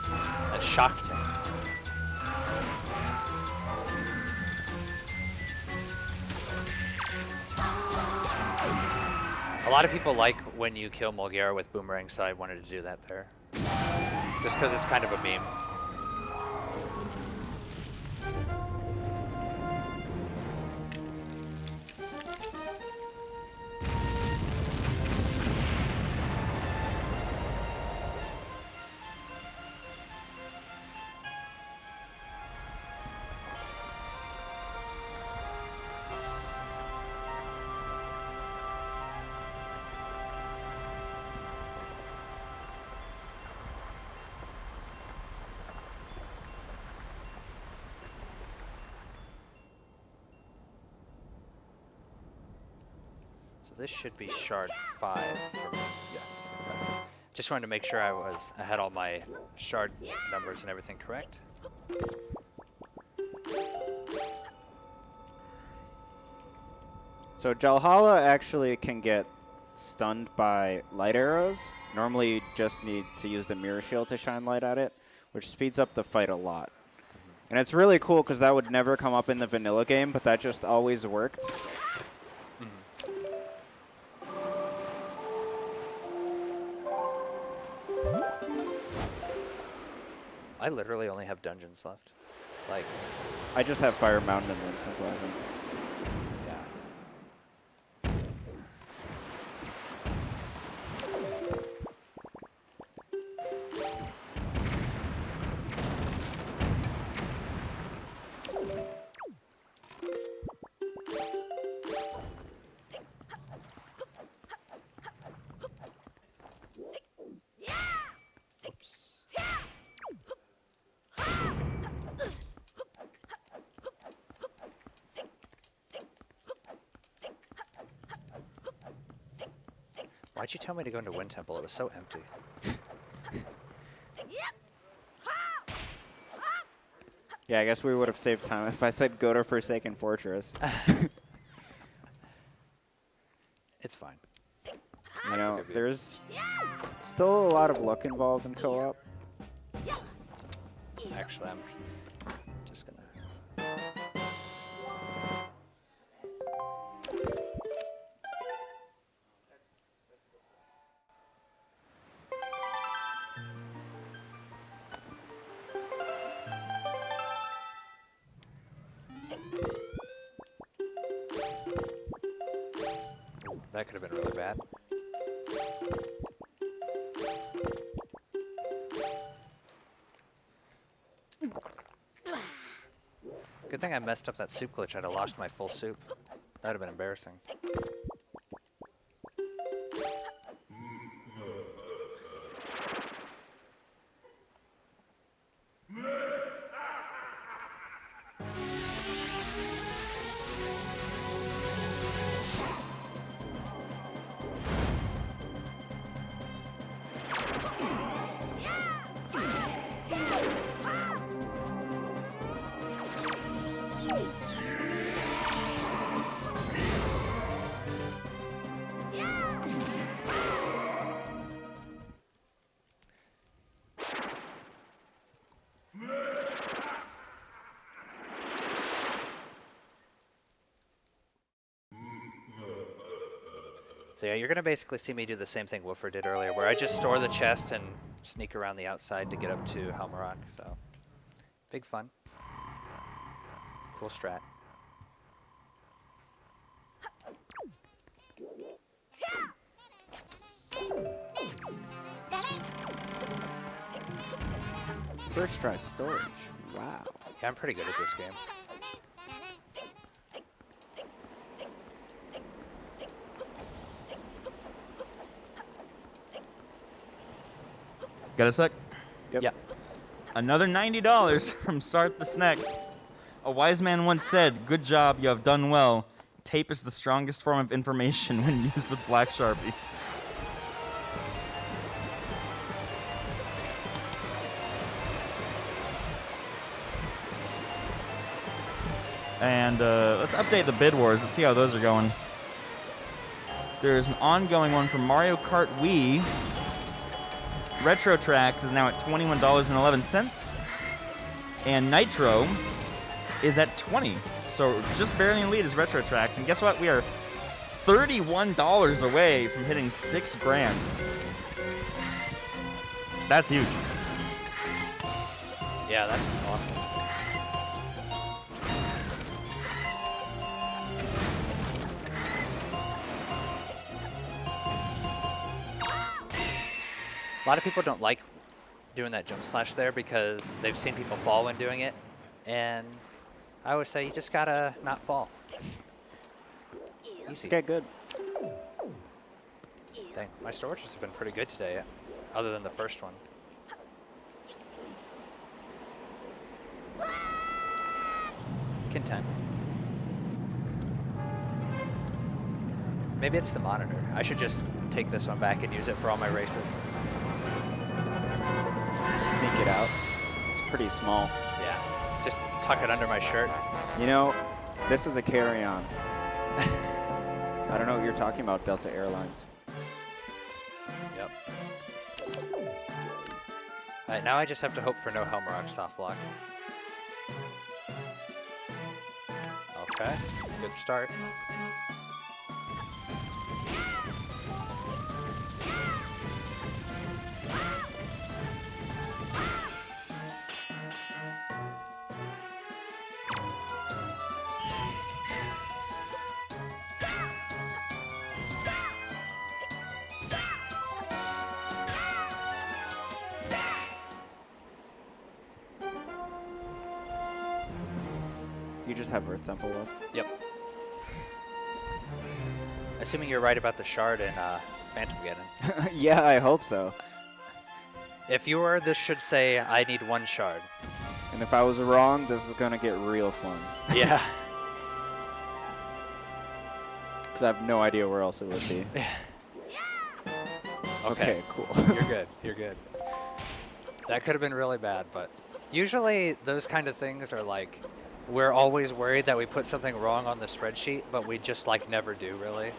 That shocked me. A lot of people like when you kill Mulgara with Boomerang, so I wanted to do that there. Just because it's kind of a meme. So this should be shard 5 for me. Yes. Okay. Just wanted to make sure I had all my shard numbers and everything correct. So Jalhala actually can get stunned by light arrows. Normally you just need to use the mirror shield to shine light at it, which speeds up the fight a lot. And it's really cool because that would never come up in the vanilla game, but that just always worked. I literally only have dungeons left. Like, I just have Fire Mountain and Wind Temple, I think. Why'd you tell me to go into Wind Temple? It was so empty. Yeah, I guess we would have saved time if I said go to Forsaken Fortress. It's fine. You know, there's still a lot of luck involved in co-op. Actually, I'm just gonna... That could have been really bad. Good thing I messed up that soup glitch. I'd have lost my full soup. That would have been embarrassing. So yeah, you're going to basically see me do the same thing Woofer did earlier, where I just store the chest and sneak around the outside to get up to Helmarok. So big fun. Cool strat. First try storage. Wow. Yeah, I'm pretty good at this game. Got a sec? Yep. Yeah. Another $90 from Start the Snack. A wise man once said, "Good job, you have done well. Tape is the strongest form of information when used with Black Sharpie." And let's update the bid wars. Let's see how those are going. There's an ongoing one from Mario Kart Wii. Retro Tracks is now at $21.11. And Nitro is at $20. So just barely in lead is Retro Tracks. And guess what? We are $31 away from hitting $6 grand. That's huge. Yeah, that's awesome. A lot of people don't like doing that jump slash there because they've seen people fall when doing it. And I always say you just gotta not fall. Let's Easy. get good. Dang, my storages have been pretty good today, other than the first one. Content. Maybe it's the monitor. I should just take this one back and use it for all my races. Sneak it out. It's pretty small. Yeah, just tuck it under my shirt. You know, this is a carry-on. I don't know what you're talking about, Delta Airlines. Yep. Alright, now I just have to hope for no Helmarok soft lock. Okay, good start. You just have Earth Temple left. Yep. Assuming you're right about the shard and Phantom Geddon. Yeah, I hope so. If you were, this should say, I need one shard. And if I was wrong, this is going to get real fun. Yeah. Because I have no idea where else it would be. Okay, cool. You're good. You're good. That could have been really bad, but usually those kind of things are like, we're always worried that we put something wrong on the spreadsheet, but we just like never do really.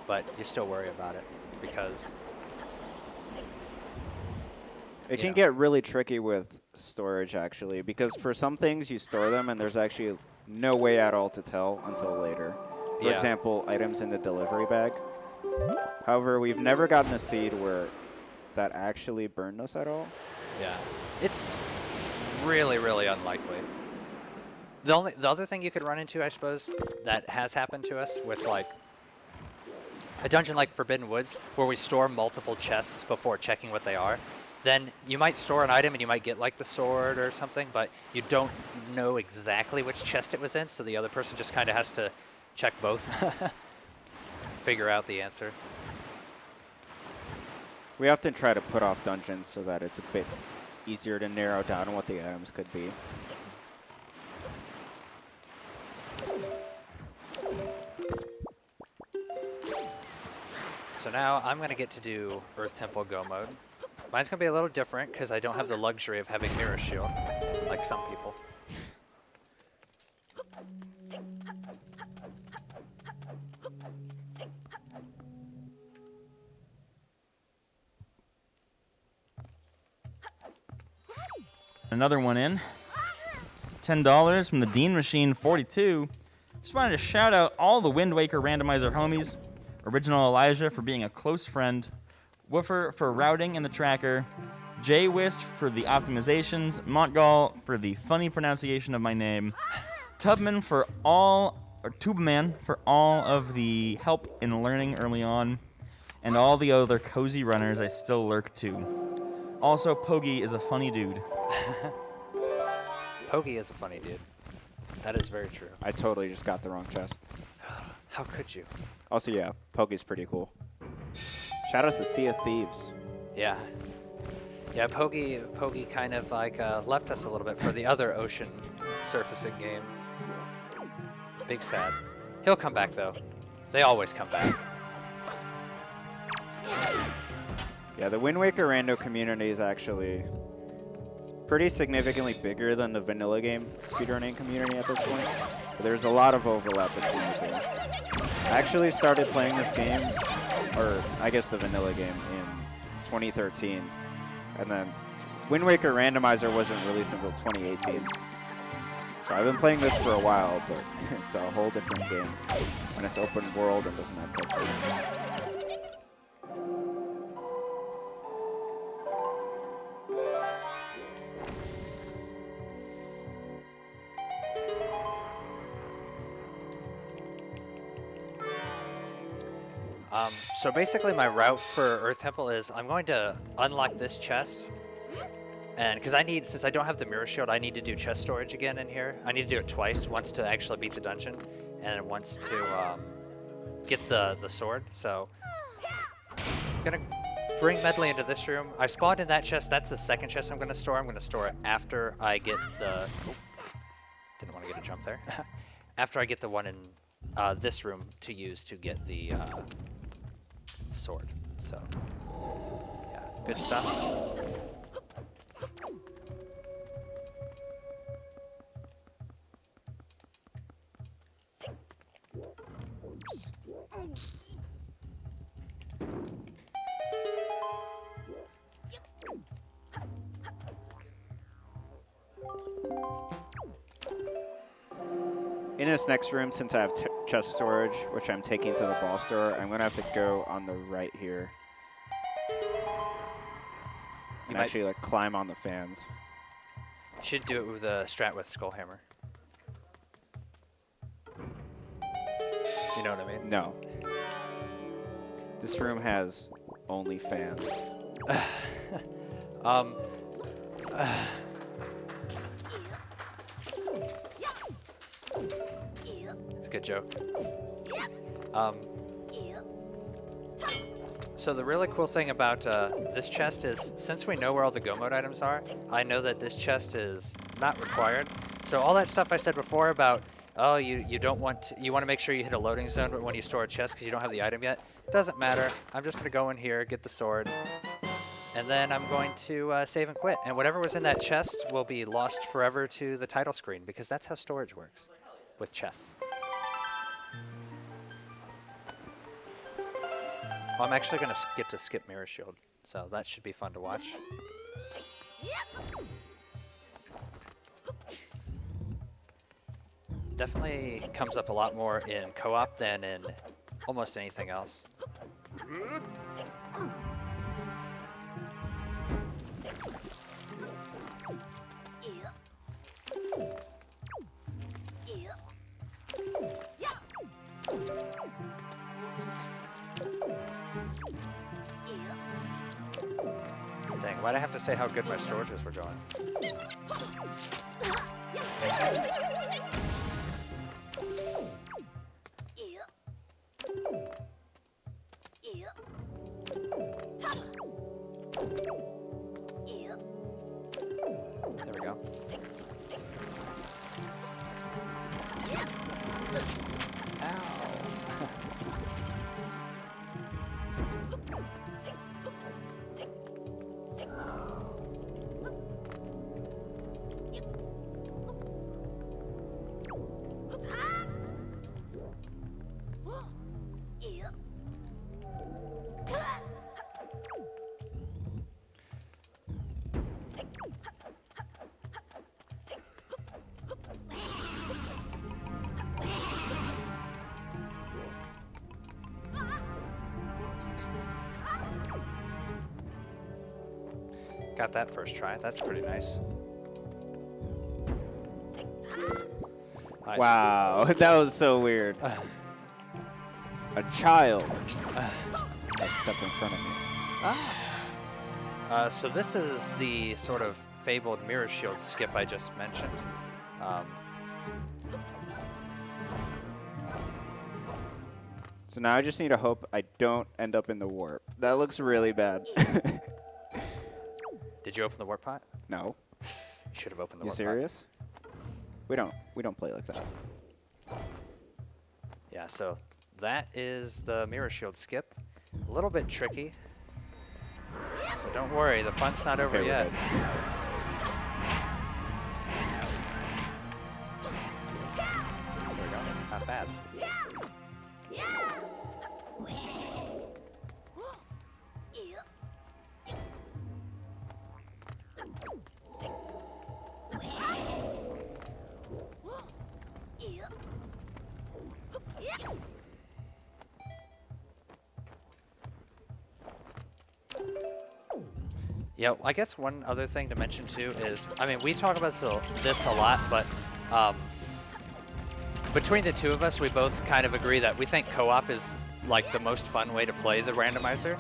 But you still worry about it because It can Yeah. get really tricky with storage, actually, because for some things you store them and there's actually no way at all to tell until later. For Yeah. example, items in the delivery bag. However, we've never gotten a seed where that actually burned us at all. yeah, it's really, really unlikely. The other thing you could run into, I suppose, that has happened to us with like a dungeon like Forbidden Woods, where we store multiple chests before checking what they are. Then you might store an item and you might get like the sword or something, but you don't know exactly which chest it was in, so the other person just kind of has to check both, figure out the answer. We often try to put off dungeons so that it's a bit easier to narrow down what the items could be. So now I'm going to get to do Earth Temple Go mode. Mine's going to be a little different because I don't have the luxury of having Mirror Shield, like some people. Another one in. $10 from the Dean Machine 42. Just wanted to shout out all the Wind Waker randomizer homies. OriginalElijah for being a close friend, Woofer for routing and the tracker, J-Wist for the optimizations, Montgall for the funny pronunciation of my name, Tubman for Tubeman for all of the help in learning early on, and all the other cozy runners I still lurk to. Also, Pogi is a funny dude. Pogi is a funny dude. That is very true. I totally just got the wrong chest. How could you? Also, yeah, Pogi's pretty cool. Shout out to Sea of Thieves. Yeah. Yeah, Pogi kind of like left us a little bit for the other ocean surfacing game. Big sad. He'll come back though. They always come back. Yeah, the Wind Waker rando community is actually pretty significantly bigger than the vanilla game speedrunning community at this point. But there's a lot of overlap between the two. I actually started playing this game, or I guess the vanilla game, in 2013. And then Wind Waker Randomizer wasn't released until 2018. So I've been playing this for a while, but it's a whole different game when it's open world and doesn't have cutscenes. So basically my route for Earth Temple is I'm going to unlock this chest. And because since I don't have the mirror shield, I need to do chest storage again in here. I need to do it twice, once to actually beat the dungeon, and once to get the sword. So I'm gonna bring Medley into this room. I spawned in that chest. That's the second chest I'm gonna store. I'm gonna store it after I get the, didn't want to get a jump there. After I get the one in this room to use to get the sword. So yeah, good stuff. In this next room, since I have chest storage, which I'm taking to the ball store, I'm going to have to go on the right here. And actually, like, climb on the fans. You should do it with a strat with Skullhammer. You know what I mean? No. This room has only fans. It's a good joke. So the really cool thing about this chest is, since we know where all the Go Mode items are, I know that this chest is not required. So all that stuff I said before about, oh, you don't want to, you want to make sure you hit a loading zone when you store a chest because you don't have the item yet, doesn't matter. I'm just going to go in here, get the sword, and then I'm going to save and quit. And whatever was in that chest will be lost forever to the title screen, because that's how storage works with chests. Well, I'm actually going to get to skip Mirror Shield, so that should be fun to watch. Definitely comes up a lot more in co-op than in almost anything else. Dang, why'd I have to say how good my storages were going? There we go. got that first try. That's pretty nice. Nice. Wow, that was so weird. A child. A step in front of me. So this is the sort of fabled mirror shield skip I just mentioned. So now I just need to hope I don't end up in the warp. That looks really bad. Did you open the warp pot? No. You should have opened the You warp serious? We don't play like that. pot. Yeah, so that is the mirror shield skip. A little bit tricky. But don't worry, the fun's not over Okay, we're yet. good. There we go. Not bad. Yeah, I guess one other thing to mention too is, I mean, we talk about this a lot, but between the two of us, we both kind of agree that we think co-op is like the most fun way to play the randomizer.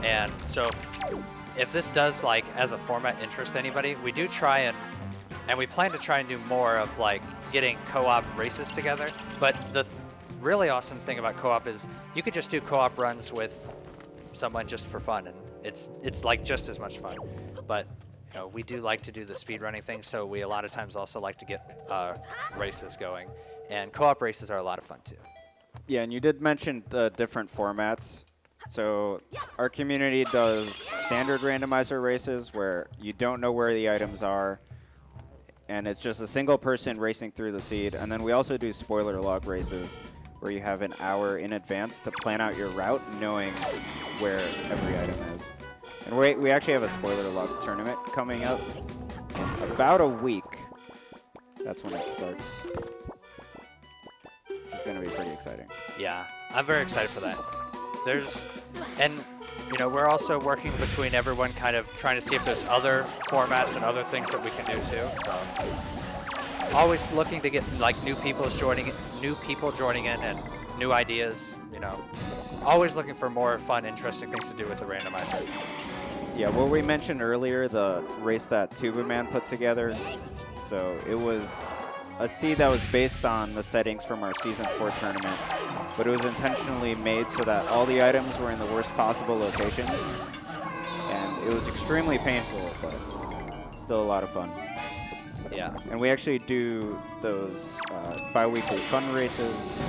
And so if this does, like, as a format interest anybody, we do try and we plan to try and do more of like getting co-op races together. But the really awesome thing about co-op is you could just do co-op runs with someone just for fun, and it's like just as much fun. But you know, we do like to do the speedrunning thing, so we a lot of times also like to get races going, and co-op races are a lot of fun too. Yeah, and you did mention the different formats. So our community does standard randomizer races where you don't know where the items are, and it's just a single person racing through the seed. And then we also do spoiler log races where you have an hour in advance to plan out your route, knowing where every item is. And we actually have a spoiler log tournament coming up in about a week. That's when it starts. It's going to be pretty exciting. Yeah, I'm very excited for that. And you know, we're also working between everyone, kind of trying to see if there's other formats and other things that we can do too. So always looking to get like new people joining in and new ideas. You know, always looking for more fun, interesting things to do with the randomizer. Yeah, what we mentioned earlier, the race that Tuba Man put together. So it was a seed that was based on the settings from our Season 4 tournament, but it was intentionally made so that all the items were in the worst possible locations. And it was extremely painful, but still a lot of fun. Yeah. And we actually do those bi-weekly fun races.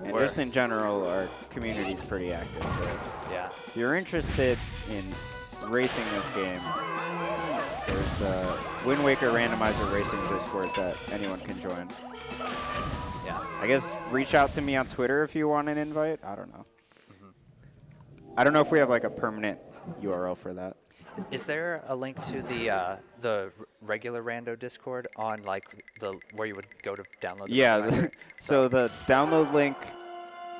And just in general, our community is pretty active. So Yeah. if you're interested in racing this game, there's the Wind Waker Randomizer Racing Discord that anyone can join. Yeah. I guess reach out to me on Twitter if you want an invite. I don't know. I don't know if we have like a permanent URL for that. Is there a link to the regular Rando Discord on like the where you would go to download? The Yeah. randomizer? So the download link,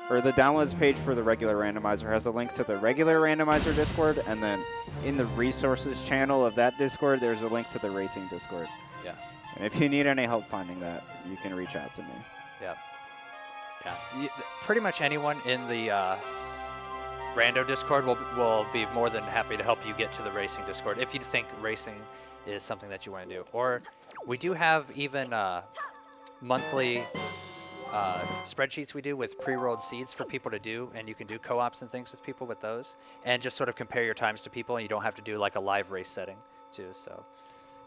or the downloads page for the regular randomizer has a link to the regular randomizer Discord, and then in the resources channel of that Discord, there's a link to the racing Discord. Yeah. And if you need any help finding that, you can reach out to me. Yeah. Yeah. Pretty much anyone in the Rando Discord will be more than happy to help you get to the racing Discord if you think racing is something that you want to do. Or we do have even monthly spreadsheets we do with pre-rolled seeds for people to do, and you can do co-ops and things with people with those, and just sort of compare your times to people, and you don't have to do like a live race setting too. So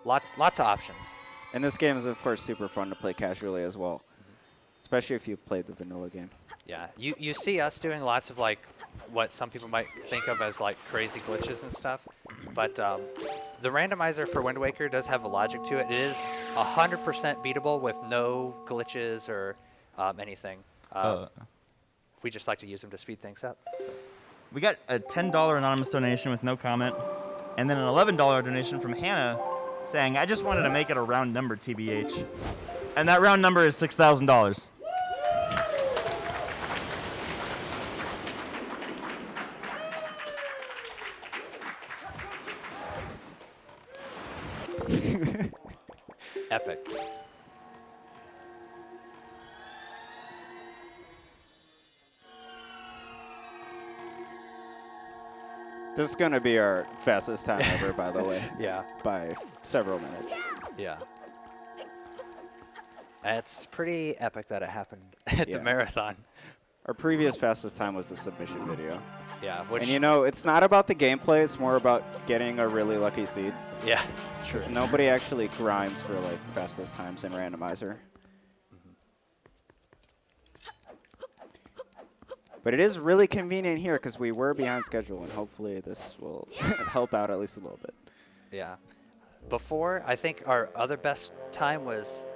lots of options. And this game is, of course, super fun to play casually as well, especially if you've played the vanilla game. Yeah, you see us doing lots of like what some people might think of as like crazy glitches and stuff, but the randomizer for Wind Waker does have a logic to it. It is 100% beatable with no glitches or anything. We just like to use them to speed things up. So. We got a $10 anonymous donation with no comment, and then an $11 donation from Hannah saying, I just wanted to make it a round number, TBH. And that round number is $6,000. This is going to be our fastest time ever, by the way. Yeah. By several minutes. Yeah. It's pretty epic that it happened at the marathon. Our previous fastest time was the submission video. Yeah. And you know, it's not about the gameplay, it's more about getting a really lucky seed. Yeah, true. Because nobody actually grinds for like fastest times in Randomizer. But it is really convenient here because we were behind schedule, and hopefully this will help out at least a little bit. Yeah. Before, I think our other best time was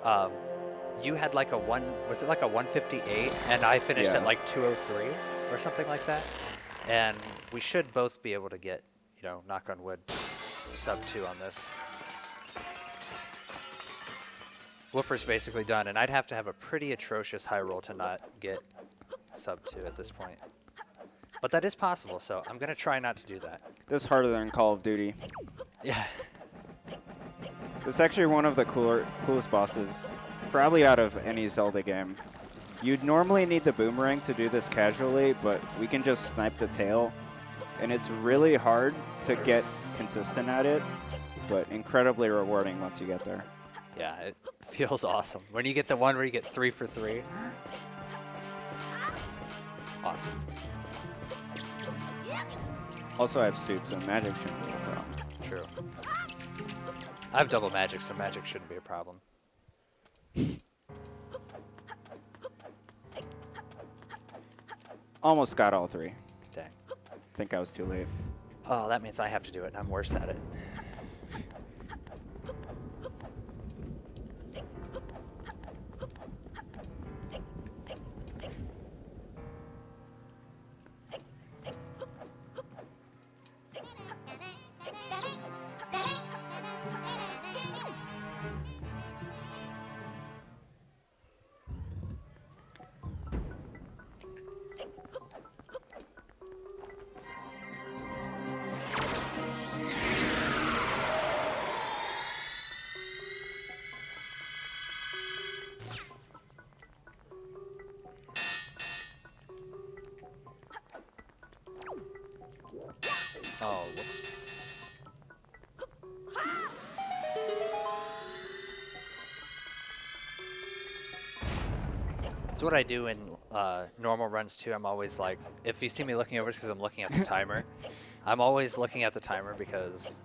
you had like was it like a 158, and I finished at like 203 or something like that. And we should both be able to get, you know, knock on wood, sub 2 on this. Woofer's basically done, and I'd have to have a pretty atrocious high roll to not get sub 2 at this point. But that is possible, so I'm going to try not to do that. This is harder than Call of Duty. Yeah. This is actually one of the coolest bosses, probably out of any Zelda game. You'd normally need the boomerang to do this casually, but we can just snipe the tail. And it's really hard to get consistent at it, but incredibly rewarding once you get there. Yeah, it feels awesome. When you get the one where you get 3 for 3. Awesome. Also, I have soup, so magic shouldn't be a problem. True. I have double magic, so magic shouldn't be a problem. Almost got all 3. Dang. Think I was too late. Oh, that means I have to do it, and I'm worse at it. Oh, whoops. That's what I do in normal runs too. I'm always like, if you see me looking over, it's because I'm looking at the timer. I'm always looking at the timer because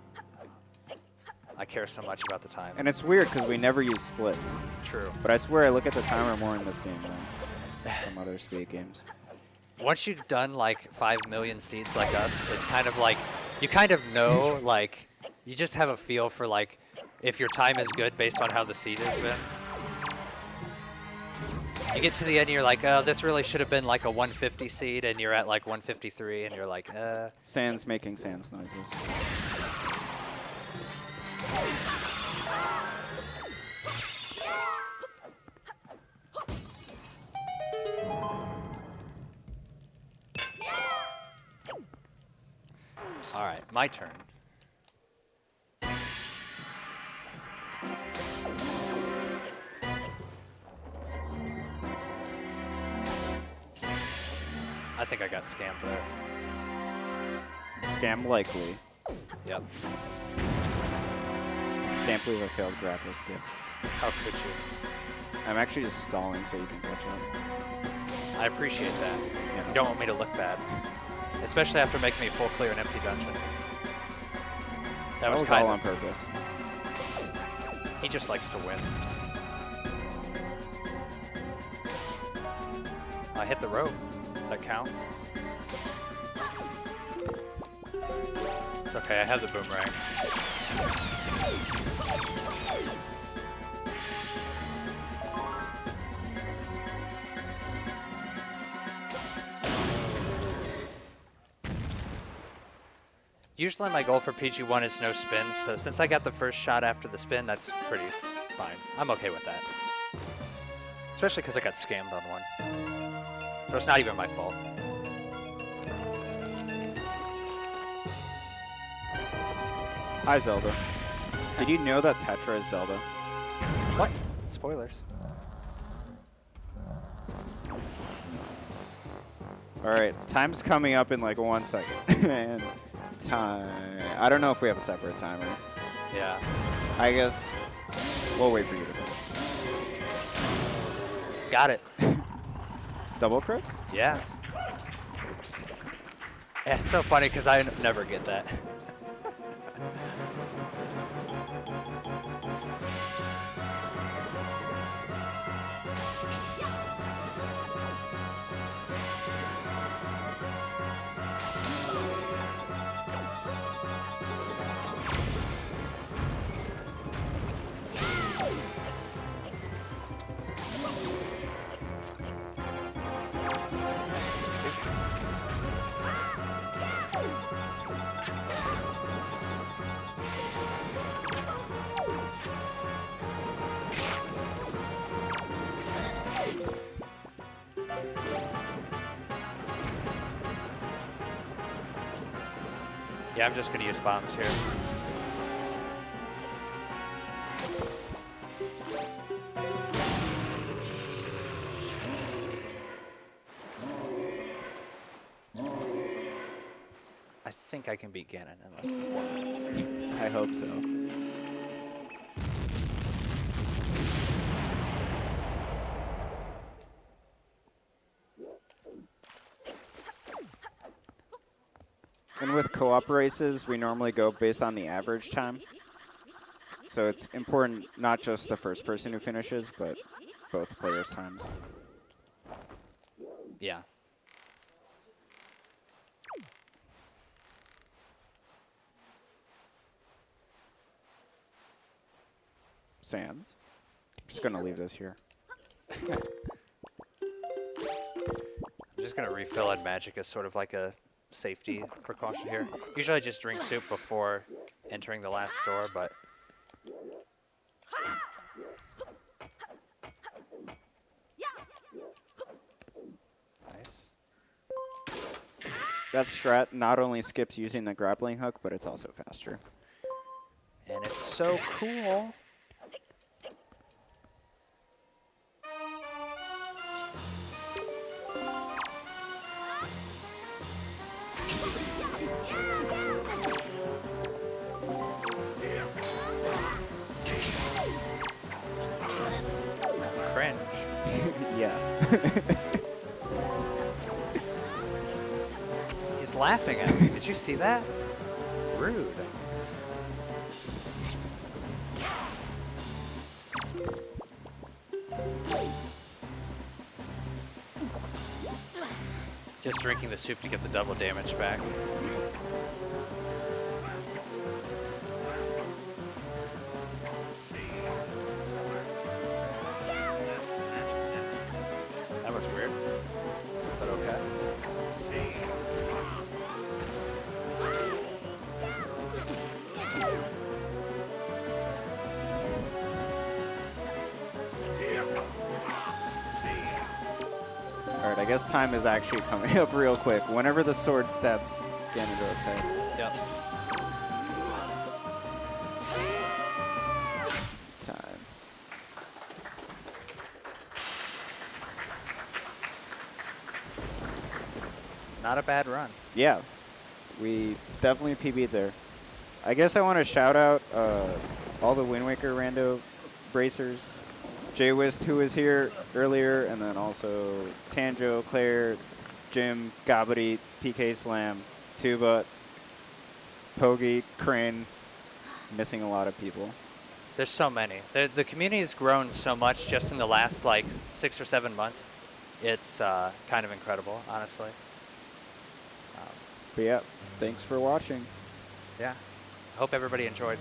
I care so much about the time. And it's weird because we never use splits. True. But I swear I look at the timer more in this game than some other speed games. Once you've done like 5 million seeds like us, it's kind of like, you kind of know, like, you just have a feel for like, if your time is good based on how the seed has been. You get to the end and you're like, oh, this really should have been like a 150 seed, and you're at like 153, and you're like, Sans making sans noises. All right, my turn. I think I got scammed there. Scam likely. Yep. Can't believe I failed grapple skip. How could you? I'm actually just stalling so you can catch up. I appreciate that. Yeah. You don't want me to look bad. Especially after making me full clear an empty dungeon. That was all on purpose. He just likes to win. I hit the rope. Does that count? It's okay, I have the boomerang. Usually my goal for PG1 is no spins, so since I got the first shot after the spin, that's pretty fine. I'm okay with that. Especially because I got scammed on one. So it's not even my fault. Hi, Zelda. Did you know that Tetra is Zelda? What? Spoilers. All right, time's coming up in like 1 second. And time. I don't know if we have a separate timer. Yeah. I guess we'll wait for you to finish. Got it. Double crit? Yeah. Nice. Yeah, it's so funny because I never get that. Yeah, I'm just going to use bombs here. I think I can beat Ganon in less than 4 minutes. I hope so. And with co-op races, we normally go based on the average time. So it's important not just the first person who finishes, but both players' times. Yeah. Sans. I'm just going to leave this here. I'm just going to refill on magic as sort of like a safety precaution here. Usually I just drink soup before entering the last door, but... Nice. That strat not only skips using the grappling hook, but it's also faster. And it's so cool. Cringe. Yeah. He's laughing at me. Did you see that? Rude. Just drinking the soup to get the double damage back. That was weird, but okay. Alright, I guess time is actually coming up real quick. Whenever the sword steps Ganondorf's head. Yep. Time. Not a bad run. Yeah, we definitely PB'd there. I guess I want to shout out all the Wind Waker rando bracers. J-Wist, who was here earlier, and then also Tanjo, Claire, Jim, Gabadi, PK Slam, Tuba, Pogi, Crane. Missing a lot of people. There's so many. The community has grown so much just in the last like 6 or 7 months. It's kind of incredible, honestly. But yeah, thanks for watching. Yeah. I hope everybody enjoyed.